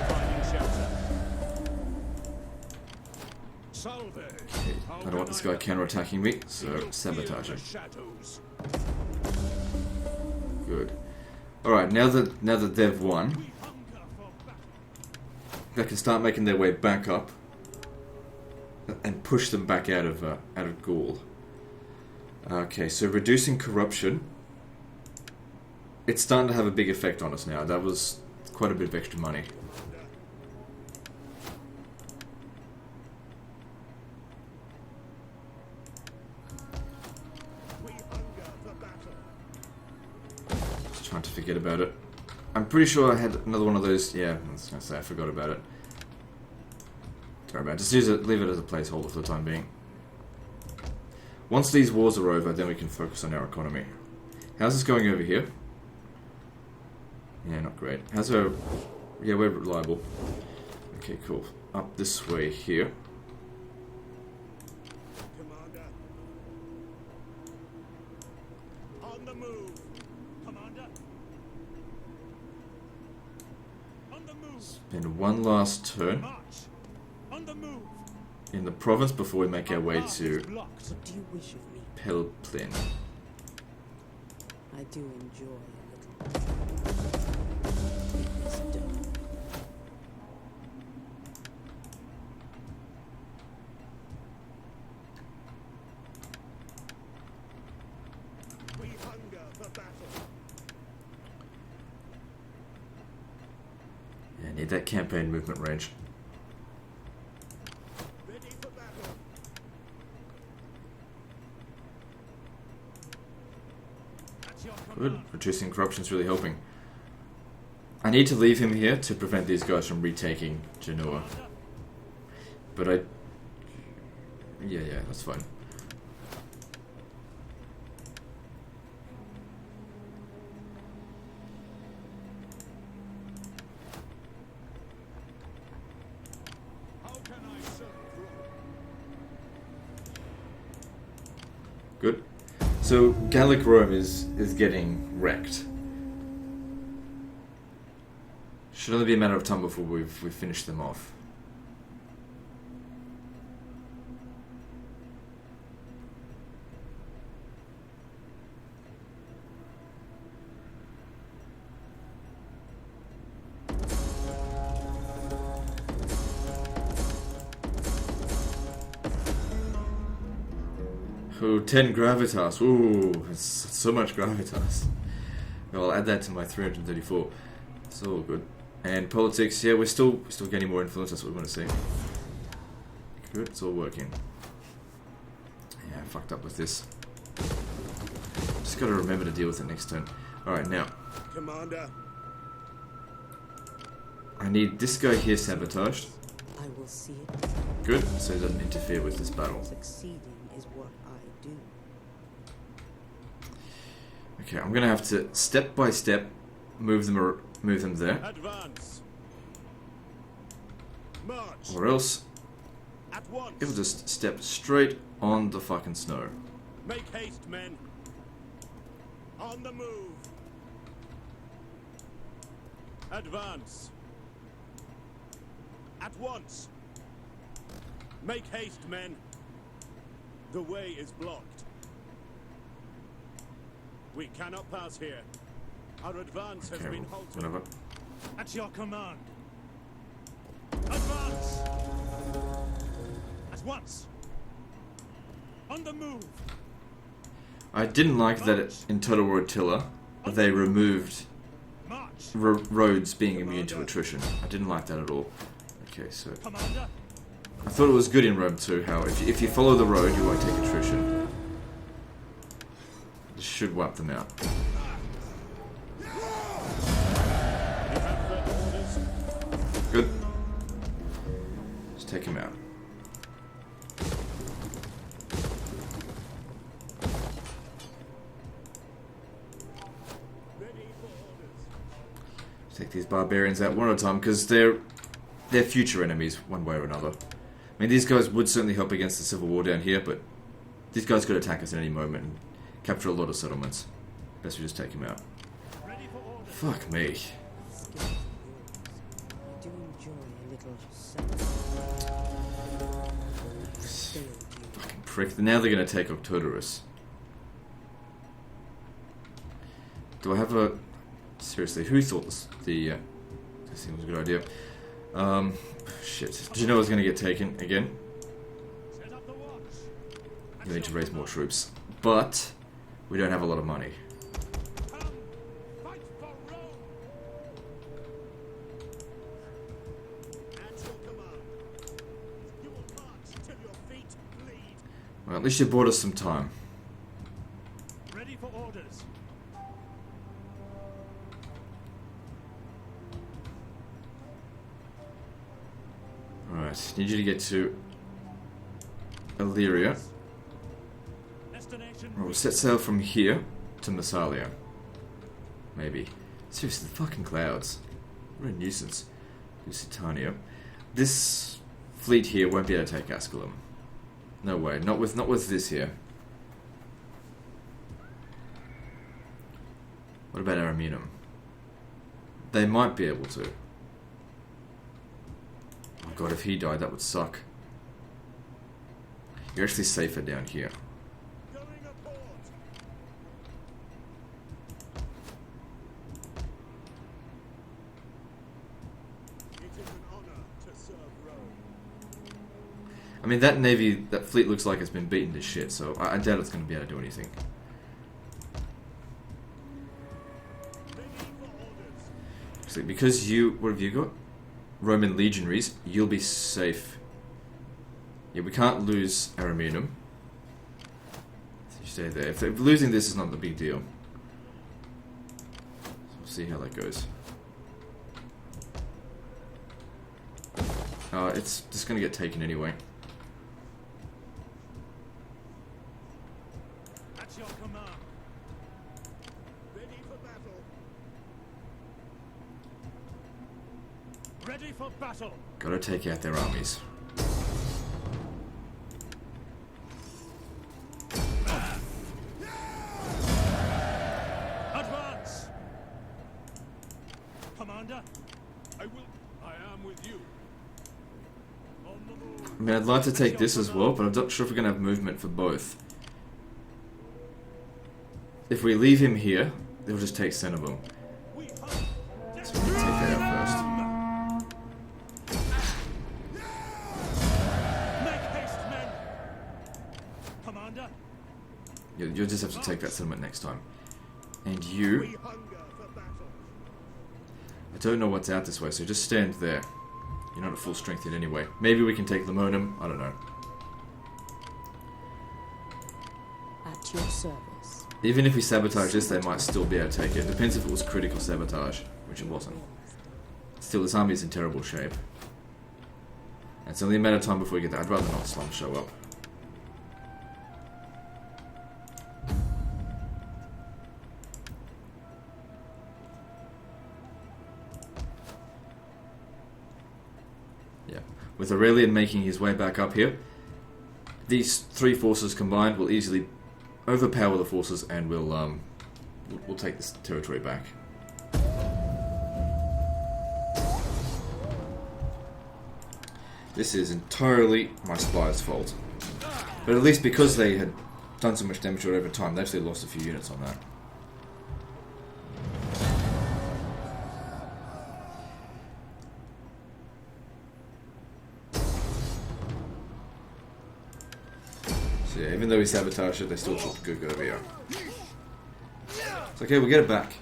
Finding shelter. Salve. I don't want this guy counter-attacking me, so sabotage him. Shadows. Good. Alright, now that they've won, they can start making their way back up and push them back out of Gaul. Okay, so reducing corruption. It's starting to have a big effect on us now. That was quite a bit of extra money. Just trying to forget about it. I'm pretty sure I had another one of those. Yeah, I was gonna say I forgot about it. Sorry about it. Just use it, leave it as a placeholder for the time being. Once these wars are over, then we can focus on our economy. How's this going over here? Yeah, not great. How's our... Yeah, we're reliable. Okay, cool. Up this way here. Commander. On the move. Commander. And one last turn March. On the move. in the province before we make our way Path to is blocked. What do you wish of me? Pelplin. I do enjoy a little. Get this done. We hunger for battle. Yeah, need that campaign movement range. Ready for battle. At your Good. command. Reducing corruption's really helping. I need to leave him here to prevent these guys from retaking Genoa. But yeah, that's fine. How can I serve Rome? Good. So Gallic Rome is getting wrecked. Should only be a matter of time before we've finished them off. Oh, 10 gravitas. Ooh, it's so much gravitas. Well, I'll add that to my 334. It's all good. And politics, yeah, we're still getting more influence. That's what we want to see. Good, it's all working. Yeah, I fucked up with this. Just got to remember to deal with it next turn. All right, now Commander. I need this guy here sabotaged. I will see it. Good, so he doesn't interfere with this battle. Succeeding is what I do. Okay, I'm gonna have to step by step move them there, Advance. March. or else At once. it'll just step straight on the fucking snow. Make haste, men. On the move. Advance. At once. Make haste, men. The way is blocked. We cannot pass here. Our advance has Okay, been well, halted. whatever. At your command. Advance! At once! On the move! I didn't like that in Total War Attila they removed March! roads being immune to attrition. I didn't like that at all. Okay, so Commander! I thought it was good in Rome too, how if you follow the road you won't take attrition. This should wipe them out. You have further orders? Good. Just take him out. Ready for orders. Take these barbarians out one at a time because they're future enemies one way or another. I mean, these guys would certainly help against the civil war down here, but these guys could attack us at any moment and capture a lot of settlements. Best we just take him out. Ready for orders? Fuck me. Skills are yours. I do enjoy a little self. Failed you. Fucking prick. Now they're going to take Octodorus. Do I have a... Seriously, who thought this thing was a good idea? Shit. Did you know I was going to get taken again? Set up the watch! We need to raise more troops. But we don't have a lot of money. Come! Fight for Rome! At your command. You will march till your feet bleed. Well, at least you bought us some time. Ready for orders! Alright, need you to get to Illyria. Destination We'll set sail from here to Massalia. Maybe. Seriously, the fucking clouds. What a nuisance. Lusitania. This fleet here won't be able to take Asculum. No way. Not with this here. What about Ariminum? They might be able to. God, if he died, that would suck. You're actually safer down here. Going aboard. It is an honor to serve Rome. I mean, that navy, that fleet looks like it's been beaten to shit, so I doubt it's going to be able to do anything. Ready for orders. Actually, because you, what have you got? Roman legionaries, you'll be safe. Yeah, we can't lose Ariminum. So you stay there. If losing this is not the big deal. So we'll see how that goes. It's just going to get taken anyway. At your command. Ready for battle. Ready for battle. Gotta take out their armies. Advance. Commander. I am with you. On the move. I mean, I'd like to take this as well, but I'm not sure if we're going to have movement for both. If we leave him here, they'll just take Cenobum. We hunt. So we can take that out first. Make haste, men. Commander. You'll just have to take that settlement next time. And We you, hunger for battle. I don't know what's out this way, so just stand there. You're not at full strength yet anyway. Maybe we can take Limonum, I don't know. At your service. Even if we sabotage this, they might still be able to take it. Depends if it was critical sabotage, which it wasn't. Still, this army is in terrible shape. And it's only a matter of time before we get there. I'd rather not slum show up. Yeah. With Aurelian making his way back up here, these three forces combined will easily overpower the forces and we'll take this territory back. This is entirely my spies' fault. But at least because they had done so much damage over time, they actually lost a few units on that. So yeah, even though we sabotaged it, they still took the Gook over here. It's okay, we'll get it back.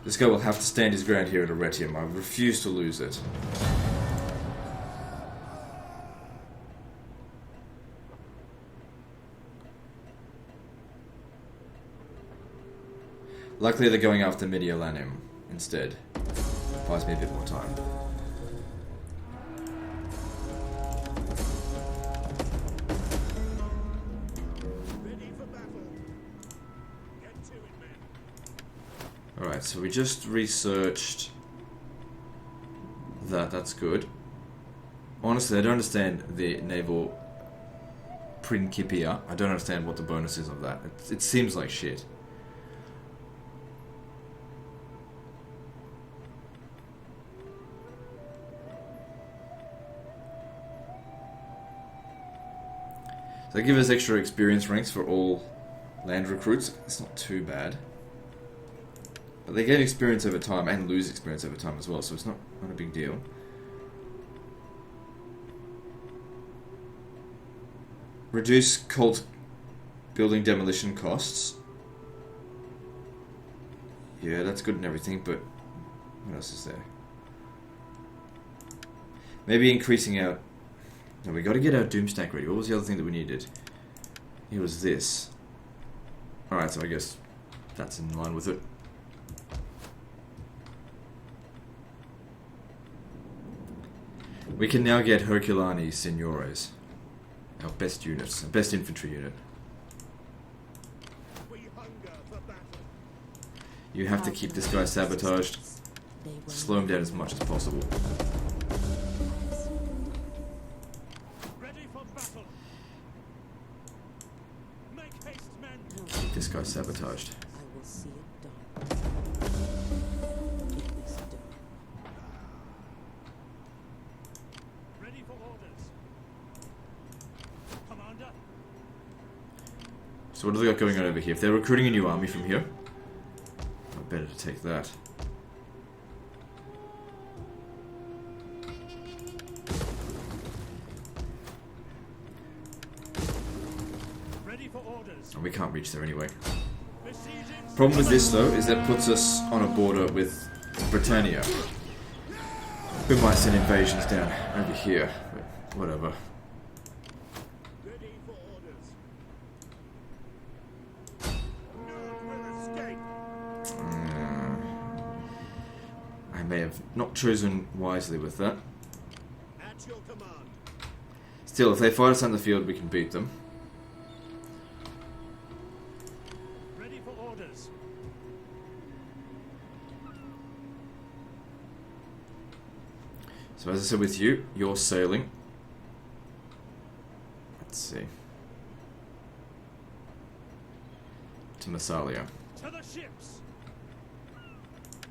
This guy will have to stand his ground here at Arretium. I refuse to lose it. Luckily they're going after Mediolanum instead. Buys me a bit more time. Ready for battle. Get to it, men. Alright, so we just researched that. That's good. Honestly, I don't understand the naval Principia. I don't understand what the bonus is of that. It seems like shit. They give us extra experience ranks for all land recruits. It's not too bad. But they get experience over time and lose experience over time as well, so it's not a big deal. Reduce cult building demolition costs. Yeah, that's good and everything, but what else is there? Maybe increasing our... No, we got to get our Doomstack ready. What was the other thing that we needed? It was this. Alright, so I guess that's in line with it. We can now get Herculani Signores. Our best units. Our best infantry unit. We hunger for battle. You have to keep this guy sabotaged. Slow him down as much as possible. Ready for for battle. Make haste, men. This guy's sabotaged. I will see it done. Get this done. Ready for orders. Commander. So what do they got going on over here? If they're recruiting a new army from here, better to take that. Ready for orders. And we can't reach there anyway. Besieging. Problem with this though is that puts us on a border with Britannia, who might send invasions down over here, but whatever. Ready for orders. None will escape. I may have not chosen wisely with that. At your command. Still, if they fight us on the field, we can beat them. Ready for orders. So as I said with you, you're sailing. Let's see. To Massalia. To the ships.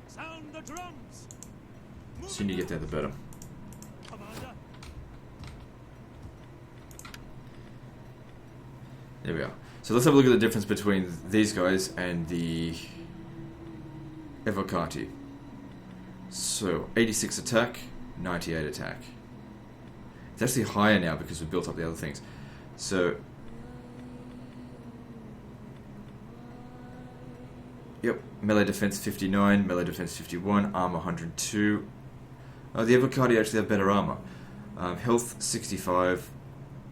Sound the drums. The sooner you get there, the better. Commander. There we are. So let's have a look at the difference between these guys and the Evocati. So, 86 attack, 98 attack. It's actually higher now because we've built up the other things. So, yep, melee defense 59, melee defense 51, armor 102. The Evocati actually have better armor. Health 65,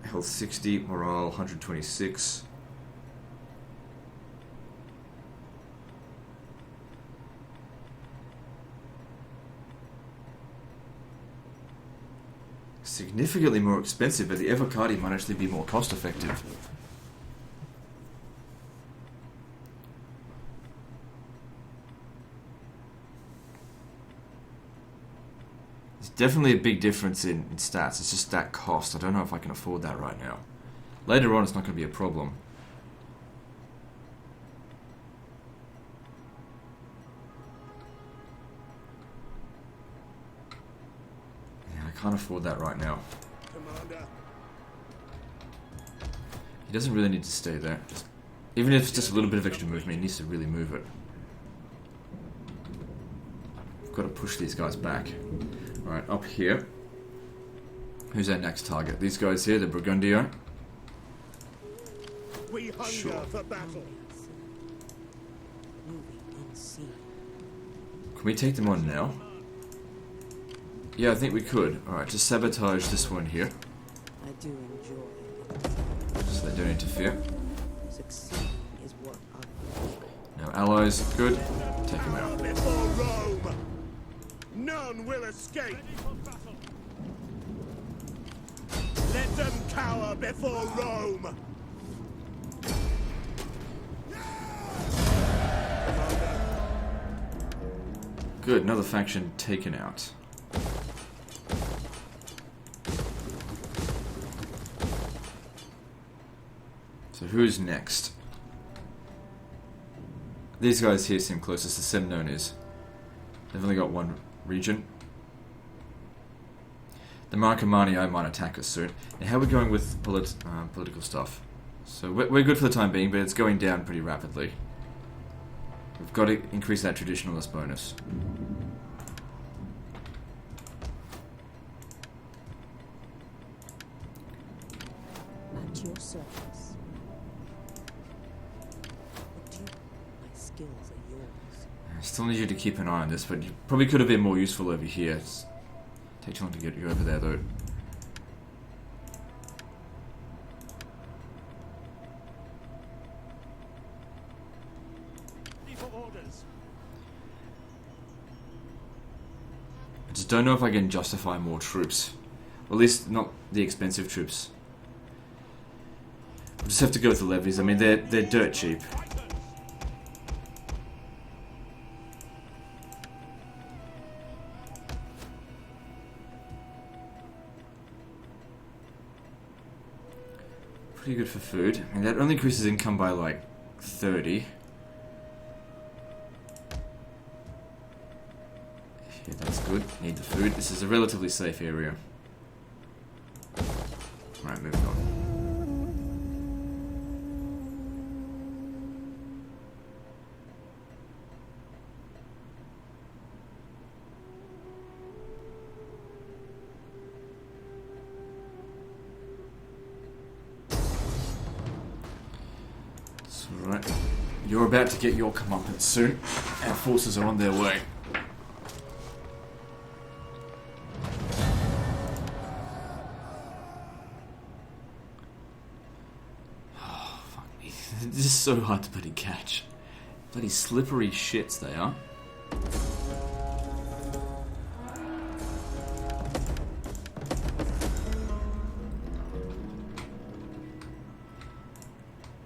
health 60, morale 126. Significantly more expensive, but the Evocati might actually be more cost effective. There's definitely a big difference in stats. It's just that cost. I don't know if I can afford that right now. Later on, it's not going to be a problem. Yeah, I can't afford that right now. Commander. He doesn't really need to stay there. Even if it's just a little bit of extra movement, he needs to really move it. We've got to push these guys back. Alright, up here. Who's our next target? These guys here, the Burgundio. We hunger Sure. for battle. Moving unseen. Can we take them on now? Yeah, I think we could. Alright, just sabotage this one here, I do enjoy it. so they don't interfere. Succeeding is what I Now, allies, good. Take them out. Before Rome. None will escape. Ready for battle. Let them cower before Rome. Good, another faction taken out. So who's next? These guys here seem closest. The Semnones. They've only got one region. The Marcomanni might attack us soon. Now, how are we going with political stuff? So we're good for the time being, but it's going down pretty rapidly. We've got to increase that traditionalist bonus. at your service. But you, my skills are yours. I still need you to keep an eye on this, but you probably could have been more useful over here. Take too long to get you over there, though. Ready for orders. I just don't know if I can justify more troops. Or at least not the expensive troops. We'll just have to go with the levies. I mean, they're dirt cheap. pretty good for food. And that only increases income by like 30. Yeah, that's good. Need the food. This is a relatively safe area. Alright, moving on. That's alright. You're about to get your comeuppance soon. Our forces are on their way. This is so hard to bloody catch. Bloody slippery shits they are.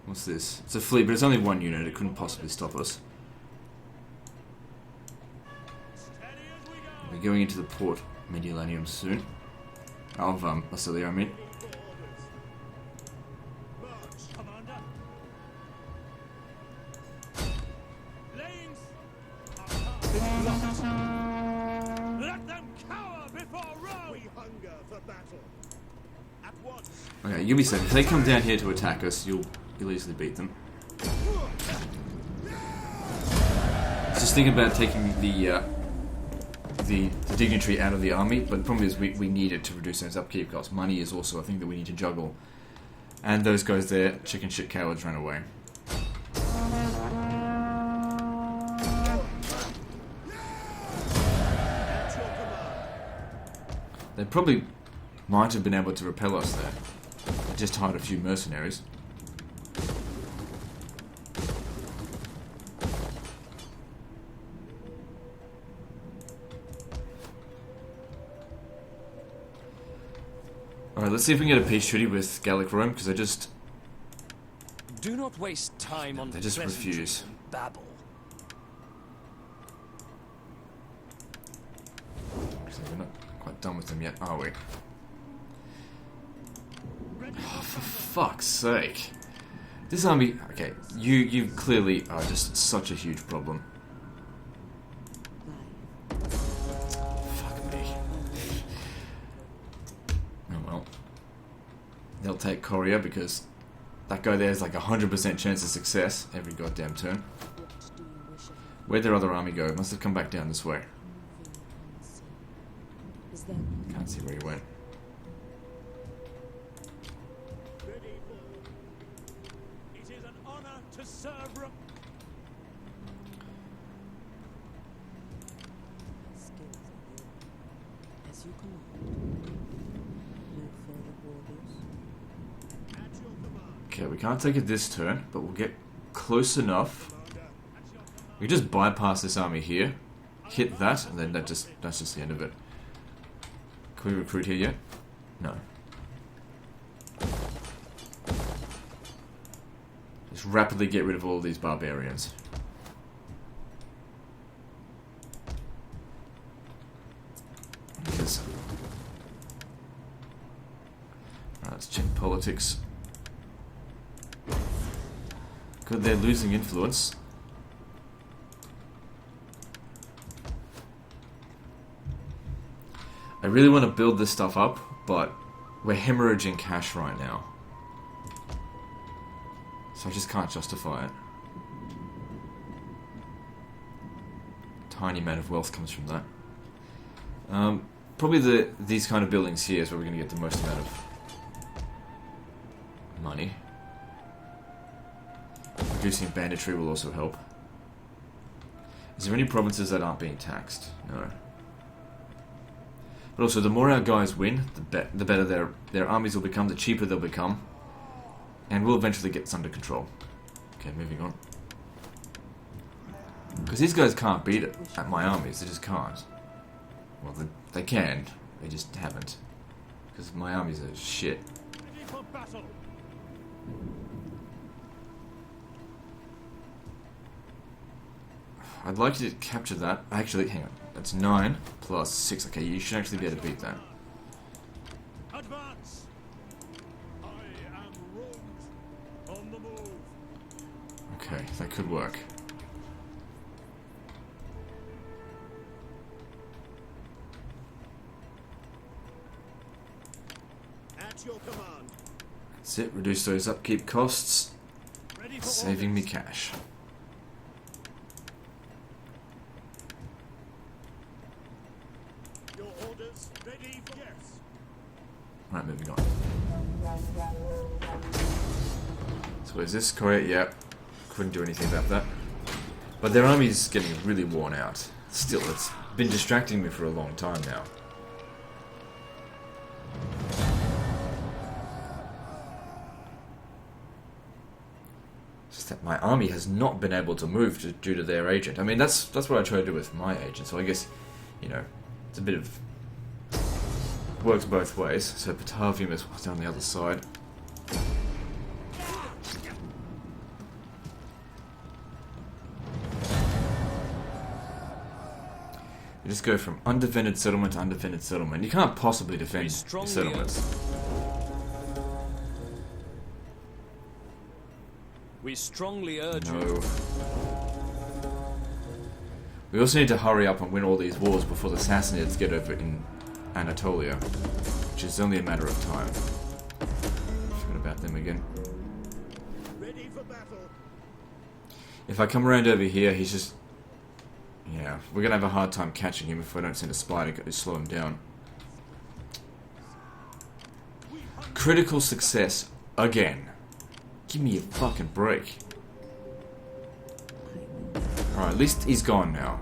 What's this? It's a fleet, but it's only one unit. It couldn't possibly stop us. We're going into the port Mediolanum soon. Of Auxilia, I mean. Let them cower before Rome! We hunger for battle. At once. Okay, you'll be safe. If they come down here to attack us, you'll easily beat them. Just thinking about taking the dignitary out of the army, but the problem is we need it to reduce those upkeep costs. Money is also a thing that we need to juggle. And those guys there, chicken shit cowards, ran away. They probably might have been able to repel us there. They just hired a few mercenaries. Alright, let's see if we can get a peace treaty with Gallic Rome, because Do not waste time on they just pleasantries refuse. and babble. Actually, we're not quite done with them yet, are we? Oh, for fuck's sake. This army... Okay, you clearly are just such a huge problem. Fuck me. Oh well. They'll take Coria because that guy there is like 100% chance of success every goddamn turn. Where'd their other army go? Must have come back down this way. Can't see where he went. It is an honor to serve Rome. As you command. No further orders. At your command. Okay, we can't take it this turn, but we'll get close enough. We just bypass this army here, hit that, and then that's just the end of it. Can we recruit here yet? No. Just rapidly get rid of all these barbarians. Because... Alright, let's check politics. Good, they're losing influence. I really want to build this stuff up, but we're hemorrhaging cash right now. So I just can't justify it. Tiny amount of wealth comes from that. Probably these kind of buildings here is where we're going to get the most amount of money. Reducing banditry will also help. Is there any provinces that aren't being taxed? No. But also, the more our guys win, the better their armies will become, the cheaper they'll become. And we'll eventually get this under control. Okay, moving on. Because these guys can't beat it at my armies, they just can't. Well, they can, they just haven't. Because my armies are shit. Ready for battle. I'd like you to capture that. Actually, hang on. That's 9 plus 6. Okay, you should actually be able to beat that. Advance. I am Rome's that could work. At your command. That's it, reduce those upkeep costs, Ready for saving me orders. cash. Your orders ready for yes. Right, moving on. So is this correct? Yep. Couldn't do anything about that. But their army's getting really worn out. Still, it's been distracting me for a long time now. Just that my army has not been able to move due to their agent. I mean, that's what I try to do with my agent. So I guess, you know, it's a bit of works both ways. So Batavium is down the other side. You just go from undefended settlement to undefended settlement. You can't possibly defend your strongly settlements. We strongly urge you. No. We also need to hurry up and win all these wars before the Sassanids get over in Anatolia, which is only a matter of time. Forgot about them again. Ready for battle. If I come around over here, he's just... Yeah, we're gonna have a hard time catching him if I don't send a spy to slow him down. Critical success again. Give me a fucking break. Alright, at least he's gone now.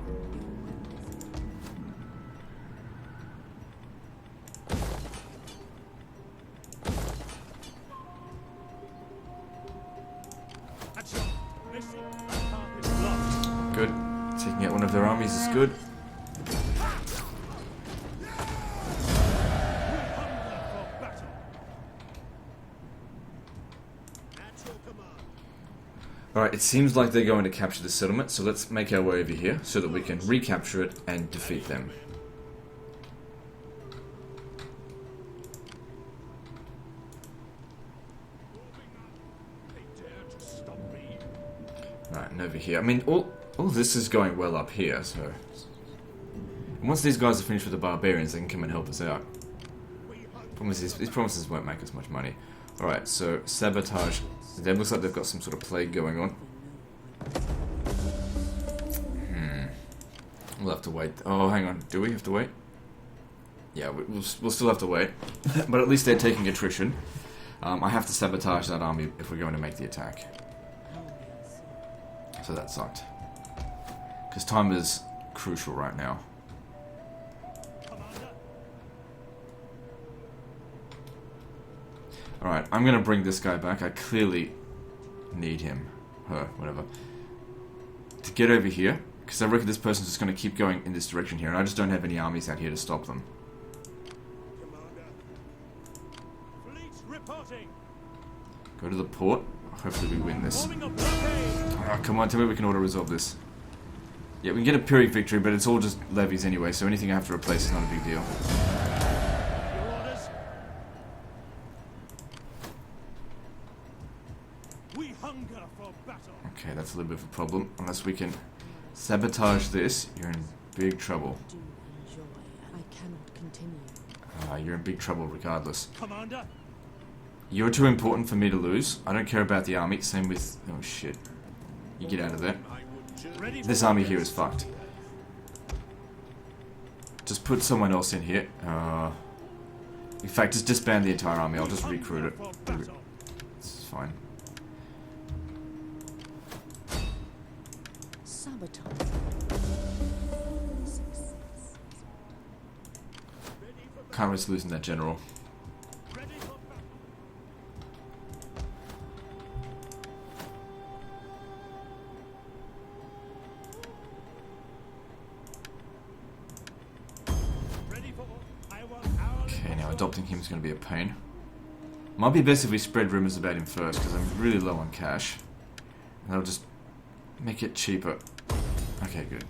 Action. Listen. That path is blocked. Good. Taking out one of their armies is good. We hunger for battle. At your command. Alright, it seems like they're going to capture the settlement, so let's make our way over here so that we can recapture it and defeat them. They dare to stop me. Right, and over here. I mean, all this is going well up here, so... And once these guys are finished with the barbarians, they can come and help us out. These promises won't make us much money. Alright, so sabotage. It looks like they've got some sort of plague going on. We'll have to wait. Oh, hang on. Do we have to wait? Yeah, we'll still have to wait. But at least they're taking attrition. I have to sabotage that army if we're going to make the attack. So that sucked. Because time is crucial right now. Commander. Alright, I'm going to bring this guy back. I clearly need him. Her, whatever. To get over here. Because I reckon this person's just going to keep going in this direction here. And I just don't have any armies out here to stop them. Commander. Fleet reporting. Go to the port. Hopefully we win this. Forming a blockade. Oh, come on, tell me we can auto-resolve this. Yeah, we can get a Pyrrhic victory, but it's all just levies anyway, so anything I have to replace is not a big deal. Your orders. We hunger for battle. Okay, that's a little bit of a problem. Unless we can sabotage this, you're in big trouble. Do enjoy, and I cannot continue. You're in big trouble regardless. Commander. You're too important for me to lose. I don't care about the army. Same with... Oh, shit. You get out of there. Ready for This army here is fucked. Just put someone else in here. In fact, just disband the entire army. I'll just recruit it. for battle. It's fine. Sabotage. Can't risk losing that general. Ready for battle. Ready for I want our Okay, now adopting him is going to be a pain. Might be best if we spread rumors about him first, because I'm really low on cash. And that'll just make it cheaper. Okay, good.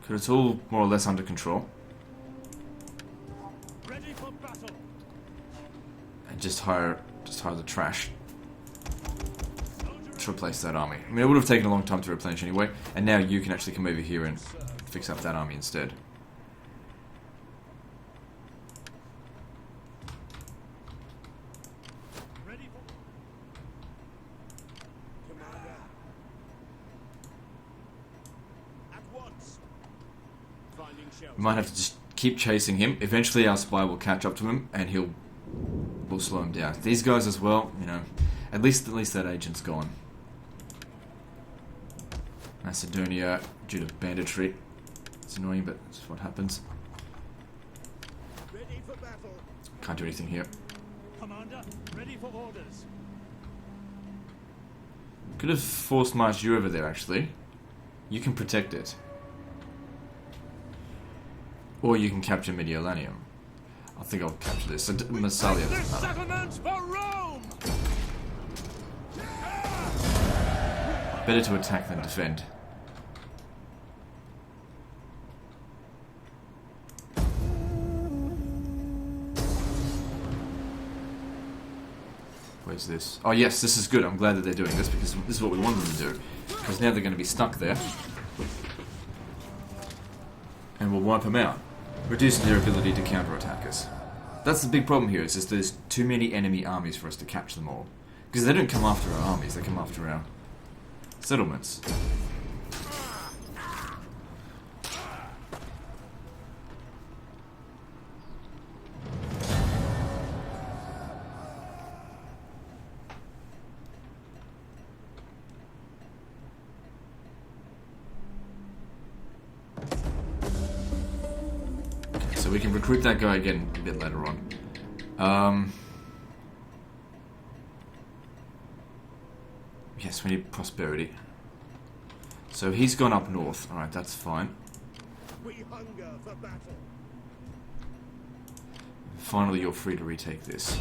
Good, it's all more or less under control. ready for battle. and just hire the trash to replace that army. I mean, it would have taken a long time to replenish anyway, and now you can actually come over here and fix up that army instead. Ready for... Commander. At once. Finding shelter. We might have to just keep chasing him. Eventually our spy will catch up to him, and we'll slow him down. These guys as well, you know, at least that agent's gone. Macedonia, due to banditry. It's annoying, but that's what happens. Ready for battle. Can't do anything here. Commander, ready for orders. Could have forced marched you over there, actually. You can protect it. Or you can capture Mediolanum. I think I'll capture this. So Massalia This doesn't matter. settlement for Rome! Better to attack than defend. Where's this? Oh yes, this is good. I'm glad that they're doing this because this is what we wanted them to do. Because now they're going to be stuck there. And we'll wipe them out. Reducing their ability to counterattack us. That's the big problem here, is just there's too many enemy armies for us to catch them all. Because they don't come after our armies, they come after our settlements. So we can recruit that guy again a bit later on. Yes, we need prosperity. So he's gone up north. Alright, that's fine. We hunger for battle. Finally, you're free to retake this.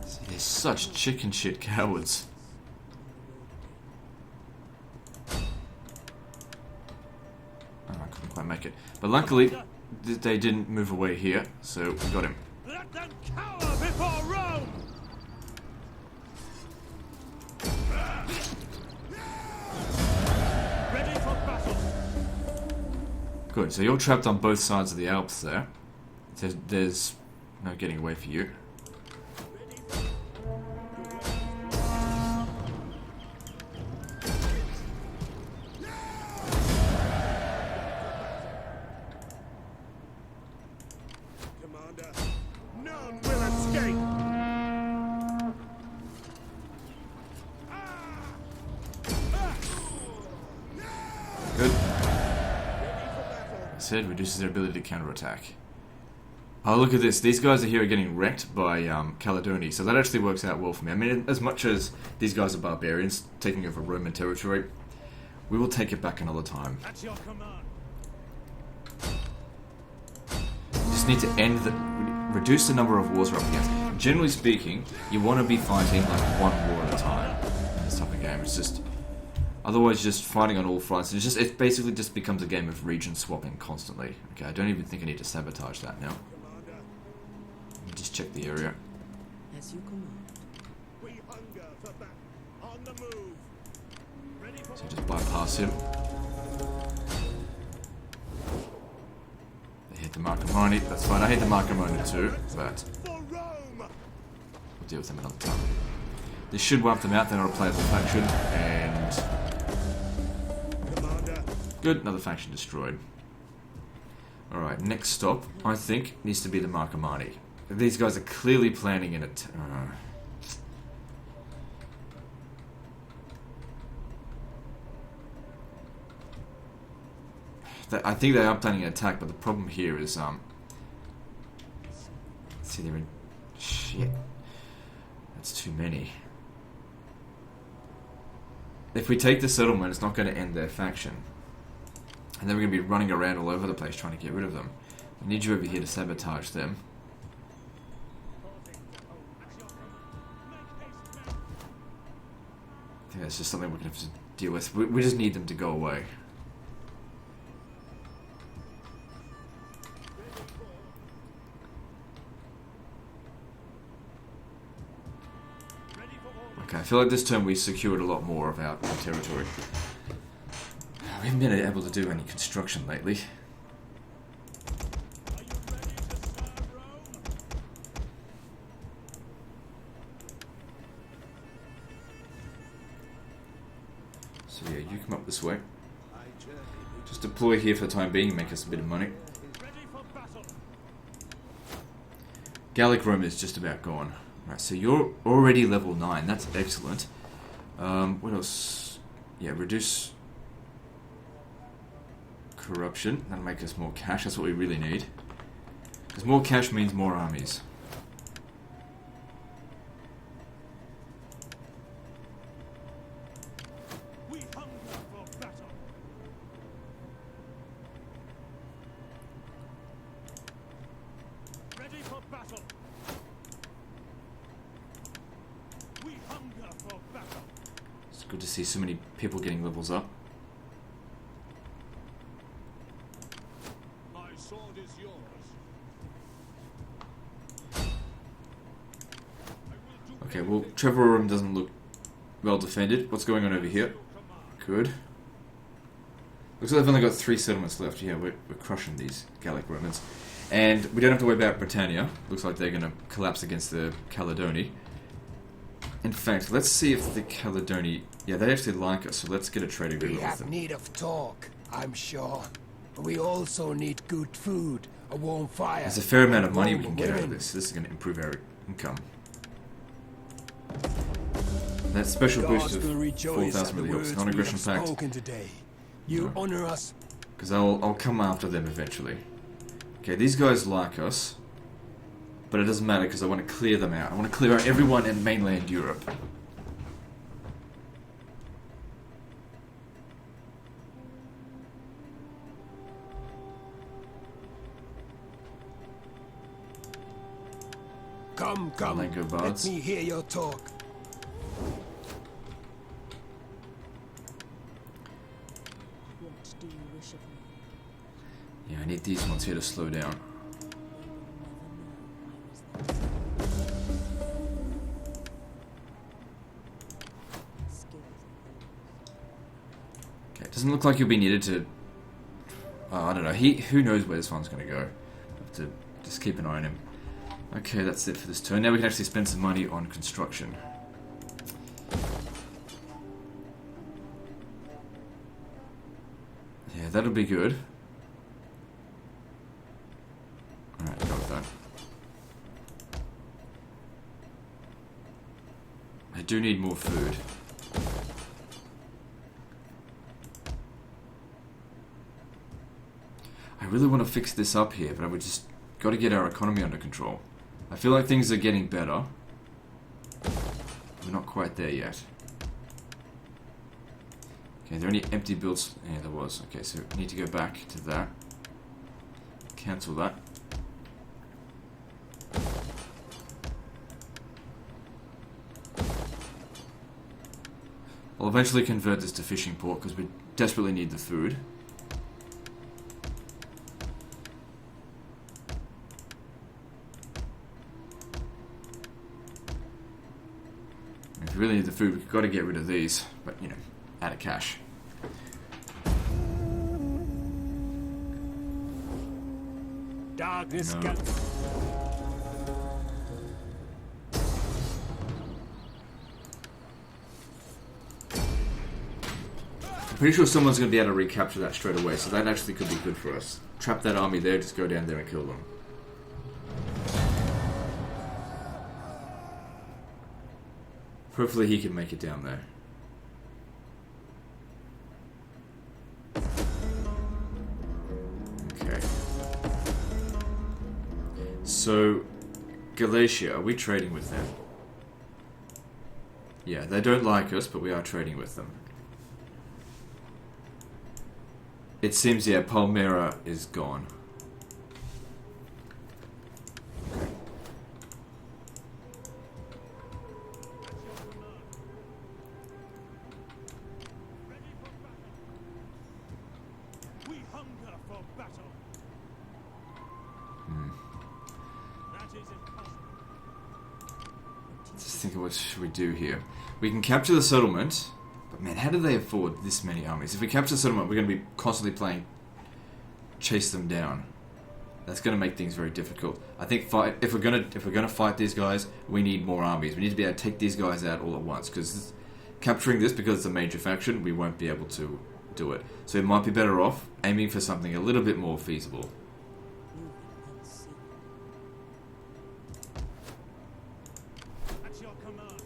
See, they're such chicken shit cowards. I couldn't quite make it. But luckily, they didn't move away here, so we got him. Let them cower before Rome! Ready for battle! Good, so you're trapped on both sides of the Alps there. There's no getting away for you. Commander, none will escape. Good. Ready for battle. I said reduces their ability to counterattack. Oh, look at this. These guys are here are getting wrecked by Caledonia, so that actually works out well for me. I mean, as much as these guys are barbarians taking over Roman territory, we will take it back another time. At your command. Just need to reduce the number of wars we're up against. Generally speaking, you want to be fighting like one war at a time in this type of game. It's just otherwise just fighting on all fronts. It basically just becomes a game of region swapping constantly. Okay, I don't even think I need to sabotage that now. Commander, Let me just check the area. As you command. we hunger for battle. On the move. Ready for So just bypass him. They hit the Marcomanni. That's fine. I hate the Marcomanni too, but For Rome. we'll deal with them another time. This should wipe them out. They're not a playable faction, and Commander, good. Another faction destroyed. All right, next stop I think needs to be the Marcomanni. These guys are clearly planning an attack. I think they are planning an attack, but the problem here is see, they're in shit. That's too many. If we take the settlement, it's not going to end their faction. And then we're going to be running around all over the place trying to get rid of them. We need you over here to sabotage them. I think that's just something we're going to have to deal with. We just need them to go away. Okay, I feel like this turn we secured a lot more of our territory. We haven't been able to do any construction lately. Are you ready to serve Rome? So yeah, you come up this way. Just deploy here for the time being and make us a bit of money. Ready for battle. Gallic Rome is just about gone. Right, so you're already level 9. That's excellent. What else? Yeah, reduce corruption. That'll make us more cash. That's what we really need. Because more cash means more armies. We hunger for battle. Ready for battle. We hunger for battle. It's good to see so many people getting levels up. My sword is yours. Okay, well, Trevorum doesn't look well defended. What's going on over here? Good. Looks like they've only got 3 settlements left. Yeah, we're crushing these Gallic Romans. And we don't have to worry about Britannia. Looks like they're going to collapse against the Caledoni. In fact, let's see if the Caledoni... Yeah, they actually like us, so let's get a trade We agreement with have them. need of talk, I'm sure. But we also need good food, a warm fire. There's a fair amount of money we warm can get out of women. this. This is going to improve our income. That special boost Gods of will rejoice 4,000 at the really helps. words we Non-aggression have pact. spoken today. You No. honor us. Because I'll come after them eventually. Okay, these guys like us. But it doesn't matter because I want to clear them out. I want to clear out everyone in mainland Europe. Come, come. Lango Let bards. me hear your talk. What do you wish of me? Yeah, I need these ones here to slow down. They will never know I was there. Skills Okay, it doesn't look like you'll be needed to... I don't know. Who knows where this one's going to go. Have to just keep an eye on him. Okay, that's it for this turn. Now we can actually spend some money on construction. Yeah, that'll be good. Alright, go with that. I do need more food. I really want to fix this up here, but we just got to get our economy under control. I feel like things are getting better. We're not quite there yet. Okay, are there any empty builds? Yeah, there was. Okay, so we need to go back to that. Cancel that. I'll eventually convert this to fishing port because we desperately need the food. If we really need the food, we've got to get rid of these, but you know, out of cash. Darkness No. can... I'm pretty sure someone's going to be able to recapture that straight away, so that actually could be good for us. Trap that army there, just go down there and kill them. Hopefully he can make it down there. Okay. So, Galatia, are we trading with them? Yeah, they don't like us, but we are trading with them. It seems, yeah, Palmyra is gone. Okay. We hunger for battle. That is impossible. Just think of what should we do here. We can capture the settlement, but man, how do they afford this many armies? If we capture the settlement, we're going to be constantly playing chase them down. That's going to make things very difficult. I think if we're going to fight these guys, we need more armies. We need to be able to take these guys out all at once, because capturing this, because it's a major faction, we won't be able to do it. So it might be better off aiming for something a little bit more feasible. At your command.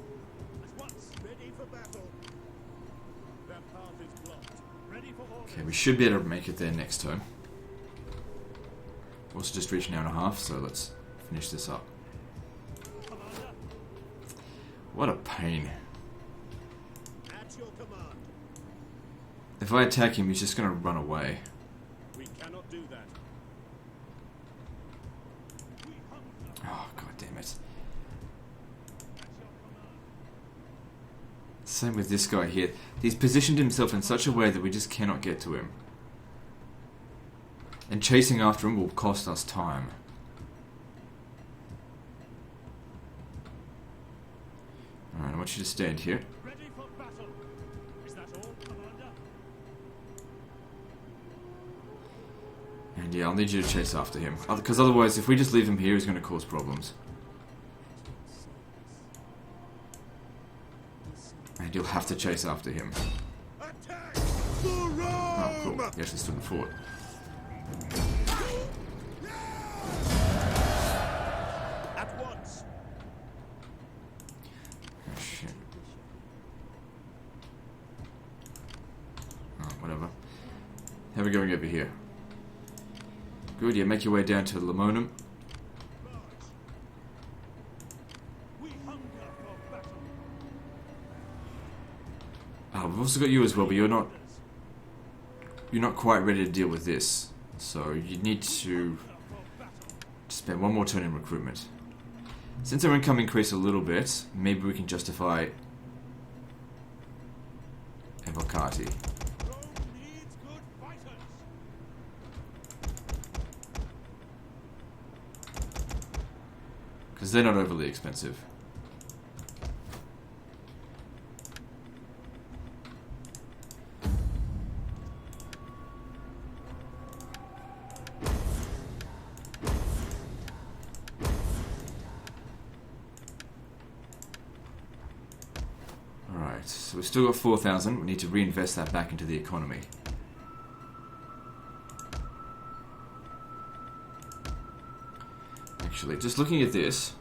At once. Ready for battle. Their path is blocked. Ready for orders. Okay, we should be able to make it there next turn. Also just reached an hour and a half, so let's finish this up. Commander. What a pain. At your command. If I attack him, he's just going to run away. We cannot do that. We hunger. Oh, god damn it. At your command. Same with this guy here. He's positioned himself in such a way that we just cannot get to him. And chasing after him will cost us time. Alright, I want you to stand here. Ready for battle. Is that all, Commander? And yeah, I'll need you to chase after him. Because otherwise, if we just leave him here, he's going to cause problems. And you'll have to chase after him. Attack! The Rome! Oh, cool. He actually stood in the fort. At once. Oh, shit. Oh, whatever. How are we going over here? Good, yeah, make your way down to Limonum. We hunger for battle. We've also got you as well, but you're not quite ready to deal with this. So you need to spend one more turn in recruitment. Since our income increased a little bit, maybe we can justify Evocati. Rome needs good fighters. Because they're not overly expensive. Alright, so we've still got 4,000. We need to reinvest that back into the economy. Actually, just looking at this,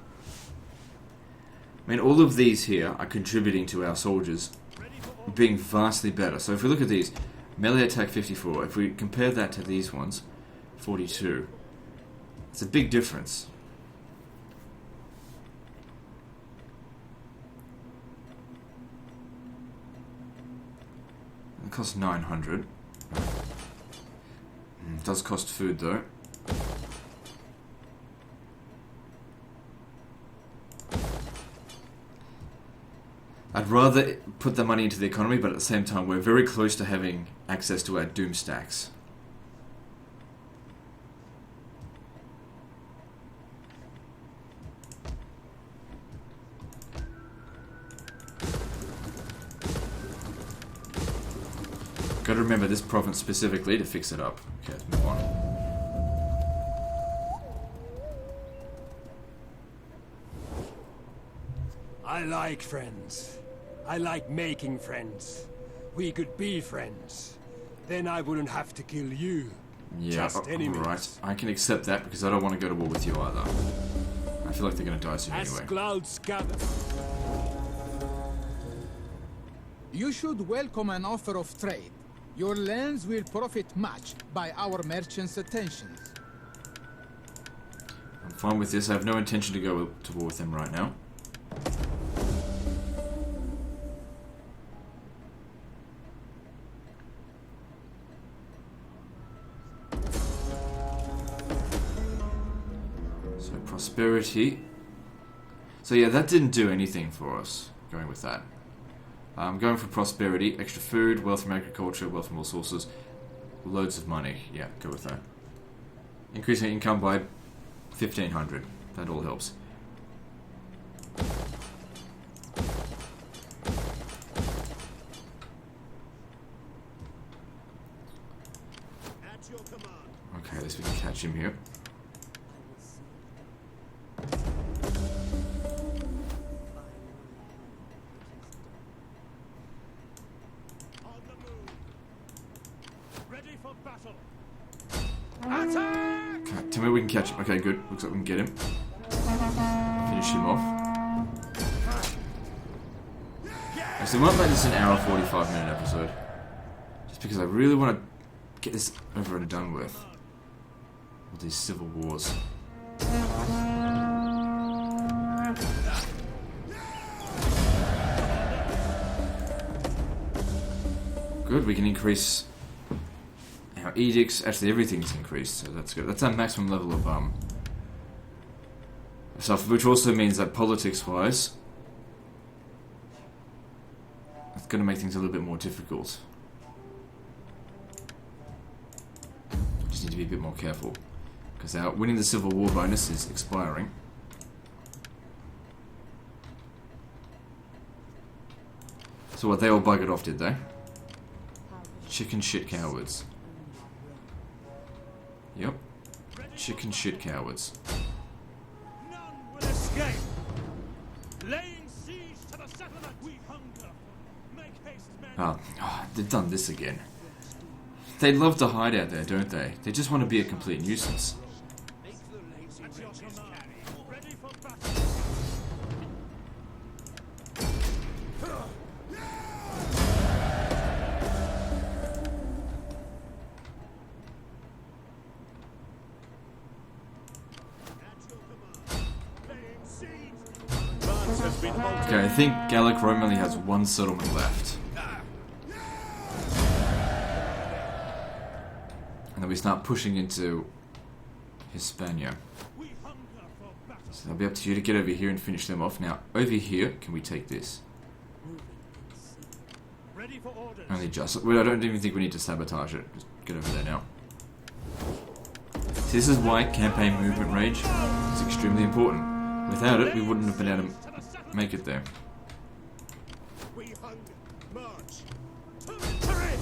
I mean, all of these here are contributing to our soldiers being vastly better. So if we look at these, melee attack 54, if we compare that to these ones, 42, it's a big difference. It costs 900. It does cost food though. I'd rather put the money into the economy, but at the same time, we're very close to having access to our doom stacks. Got to remember this province specifically to fix it up. Okay, let's move on. I like friends. I like making friends. We could be friends. Then I wouldn't have to kill you. Yeah, Just enemies. right. I can accept that because I don't want to go to war with you either. I feel like they're going to die soon As anyway. clouds gather. You should welcome an offer of trade. Your lands will profit much by our merchants' attentions. I'm fine with this. I have no intention to go to war with them right now. So prosperity. So yeah, that didn't do anything for us, going with that. Going for prosperity, extra food, wealth from agriculture, wealth from all sources, loads of money. Yeah, go with that. Increasing income by 1,500. That all helps. At your command. Okay, at least we can catch him here. On the move. Ready for battle. Attack! Okay, tell me we can catch him. Okay, good. Looks like we can get him. Finish him off. Actually, we might make this an hour 45-minute episode. Just because I really want to get this over and done with. All these civil wars. Good, we can increase our edicts. Actually, everything's increased, so that's good. That's our maximum level of stuff, which also means that politics-wise, it's going to make things a little bit more difficult. Just need to be a bit more careful, because our winning the Civil War bonus is expiring. So what, they all buggered off, did they? Chicken shit cowards. Yep. Chicken shit cowards. None will escape. Laying siege to the settlement. We hunger. Make haste, men. Oh, they've done this again. They love to hide out there, don't they? They just want to be a complete nuisance. At your command. Ready for battle. Laying siege. Advance has been halted. Okay, I think Gallic Rome only has one settlement left. And then we start pushing into Hispania. We hunger for battle. So it'll be up to you to get over here and finish them off. Now, over here, can we take this? Ready for orders. Only just. Well, I don't even think we need to sabotage it. Just get over there now. See, this is why campaign movement rage is extremely important. Without it, we wouldn't have been able to make it there. We hunger. March. To victory.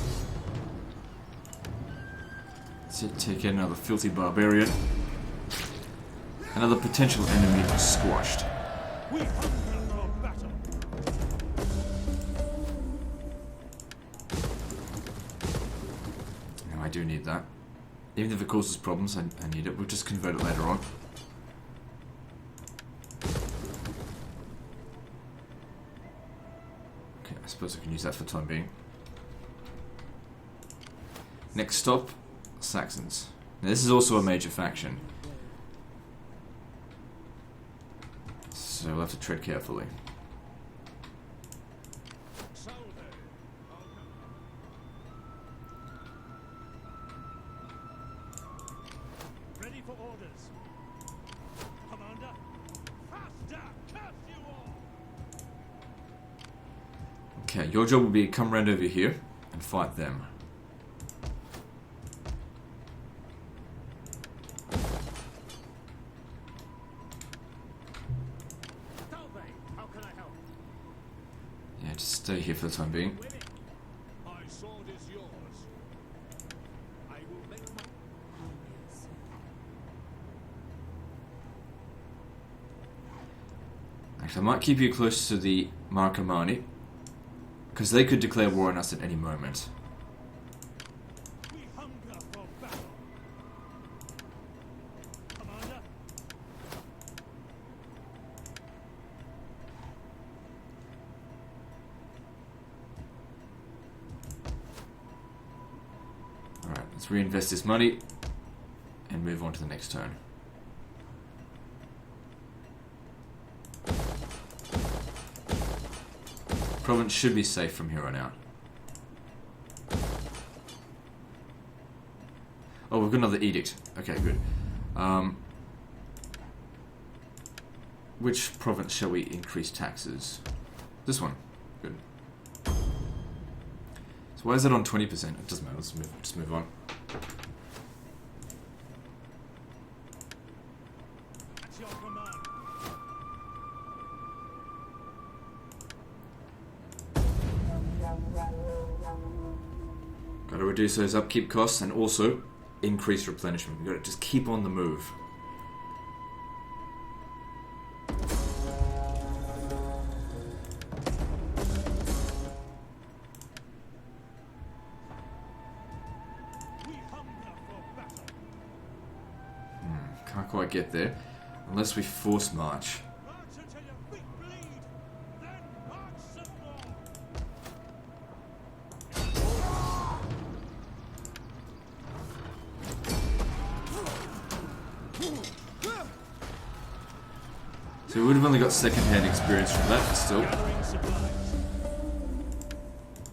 So take in another filthy barbarian. Another potential enemy squashed. We hunger for battle. Now, I do need that. Even if it causes problems, I need it. We'll just convert it later on. Okay, I suppose I can use that for the time being. Next stop, Saxons. Now, this is also a major faction. So we'll have to tread carefully. Ready for orders. Commander. Faster. Curse you all. Okay, your job will be to come round over here and fight them. How can I help? Yeah, just stay here for the time being. Winning. My sword is yours. I will make my... Actually, I might keep you close to the Marcomanni, because they could declare war on us at any moment. We hunger for battle. Commander. Alright, let's reinvest this money and move on to the next turn. Province should be safe from here on out. Oh, we've got another edict. Okay, good. Which province shall we increase taxes? This one. Good. So why is it on 20%? It doesn't matter. Let's just move on. At your command. Got to reduce those upkeep costs and also increase replenishment. We've got to just keep on the move. Can't quite get there unless we force march. March until your feet bleed, then march some more. So we would have only got second-hand experience from that, but still. Gathering supplies.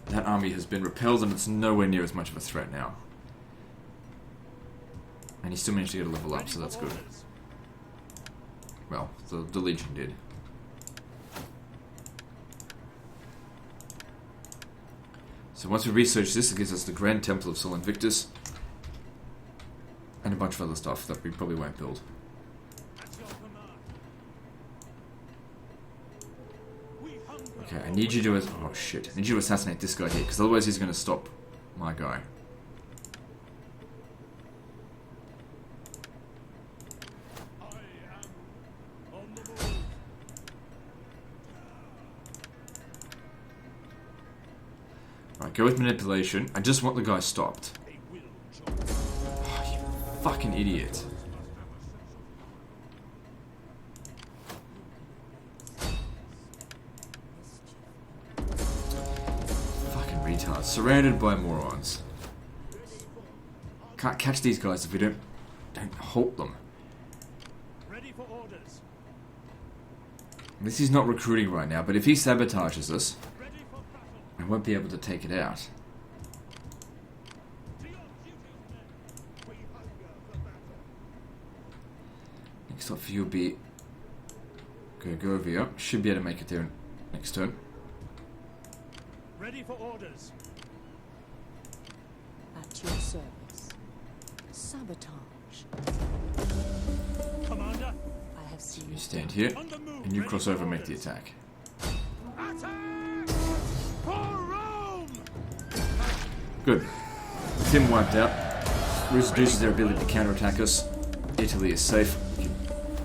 That army has been repelled and it's nowhere near as much of a threat now. And he still managed to get a level up, so that's good. Well, the Legion did. So once we research this, it gives us the Grand Temple of Sol Invictus. And a bunch of other stuff that we probably won't build. At your command. We hunger. Okay, I need you to... Oh shit. I need you to assassinate this guy here, because otherwise he's going to stop my guy. I am on the move. Right, go with manipulation. I just want the guy stopped. They will join. Oh, you fucking idiot. Fucking retards. Surrounded by morons. Can't catch these guys if we don't halt them. Ready for orders. This is not recruiting right now, but if he sabotages us, Ready for battle. I won't be able to take it out. To your duties, men. We hunger for battle. Next up for you will be Gergovia. Should be able to make it there next turn. Ready for orders. At your service. Sabotage. Commander, I have seen You it stand done. here, on the move. and you Ready cross for over and make the orders. attack. Attack! For Rome! Good. With him wiped out, reduces their ability to counterattack us. Italy is safe. We can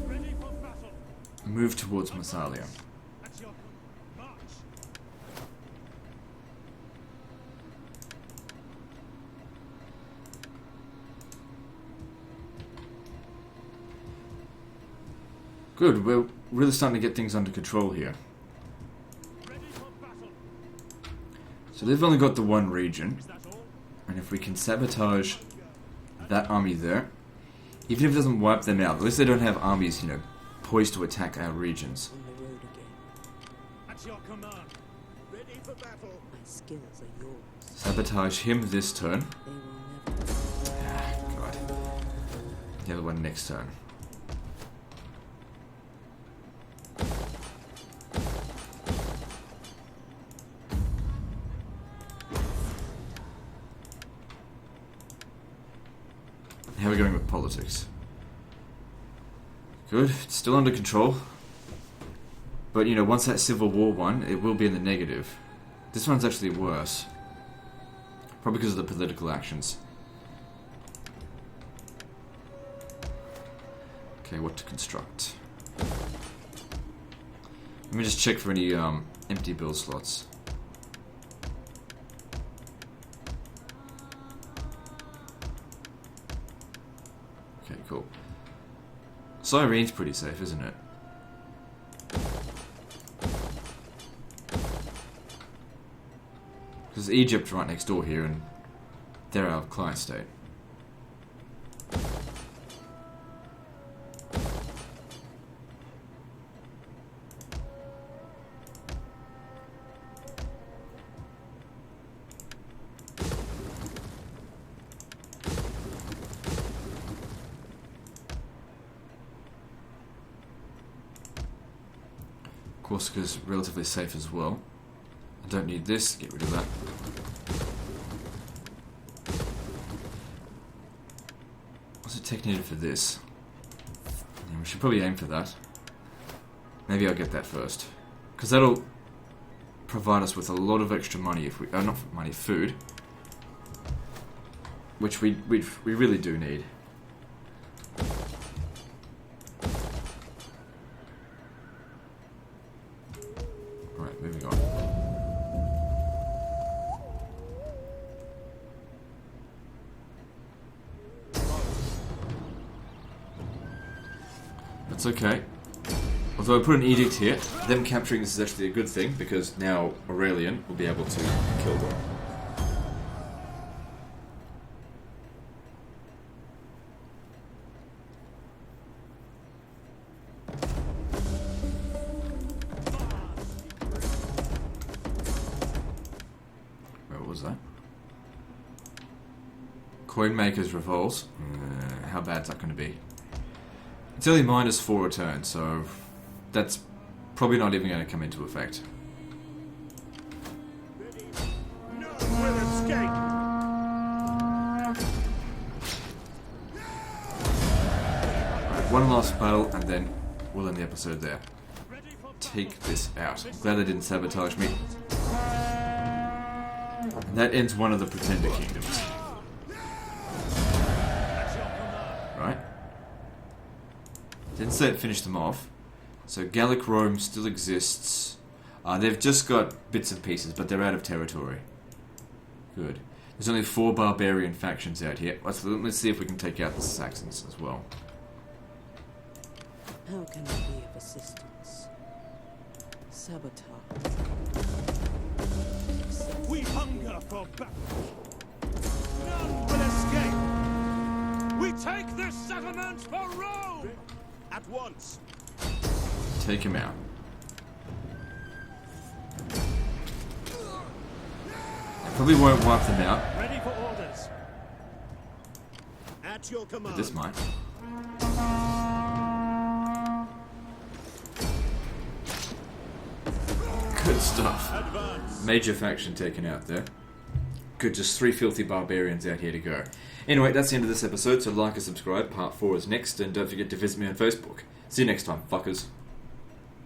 Ready for battle. move towards Massalia. At your march. Good, we're really starting to get things under control here. Ready for battle. So they've only got the one region, Is that all? and if we can sabotage that army there, even if it doesn't wipe them out, at least they don't have armies, poised to attack our regions. On the road again. At your command. Ready for battle. My skills are yours. Sabotage him this turn. They will never. Ah, God. The other one next turn. How are we going with politics? Good, it's still under control. But, once that civil war won, it will be in the negative. This one's actually worse. Probably because of the political actions. Okay, what to construct? Let me just check for any empty build slots. Okay, cool. Cyrene's pretty safe, isn't it? Because Egypt's right next door here, and they're our client state. Corsica's relatively safe as well. I don't need this, get rid of that. What's the tech needed for this? Yeah, we should probably aim for that. Maybe I'll get that first. Because that'll provide us with a lot of extra money if we... not money, food. which we really do need. Alright, moving on. That's okay. Although I put an edict here, them capturing this is actually a good thing, because now Aurelian will be able to kill them. What was that? Coin Maker's Revolts. How bad's that going to be? It's only -4 a turn, so that's probably not even going to come into effect. None will escape. Right, one last battle, and then we'll end the episode there. Take this out. Glad they didn't sabotage me. And that ends one of the Pretender Kingdoms. Right? Didn't say it finished them off. So Gallic Rome still exists. They've just got bits and pieces, but they're out of territory. Good. There's only 4 barbarian factions out here. Let's see if we can take out the Saxons as well. How can I be of assistance? Sabotage. We hunger for battle. None will escape. We take this settlement for Rome! At once. Take him out. I probably won't wipe them out, Ready for orders. At your command. but this might. Good stuff. Advance. Major faction taken out there. Good, just 3 filthy barbarians out here to go. Anyway, that's the end of this episode, so like and subscribe. Part 4 is next, and don't forget to visit me on Facebook. See you next time, fuckers.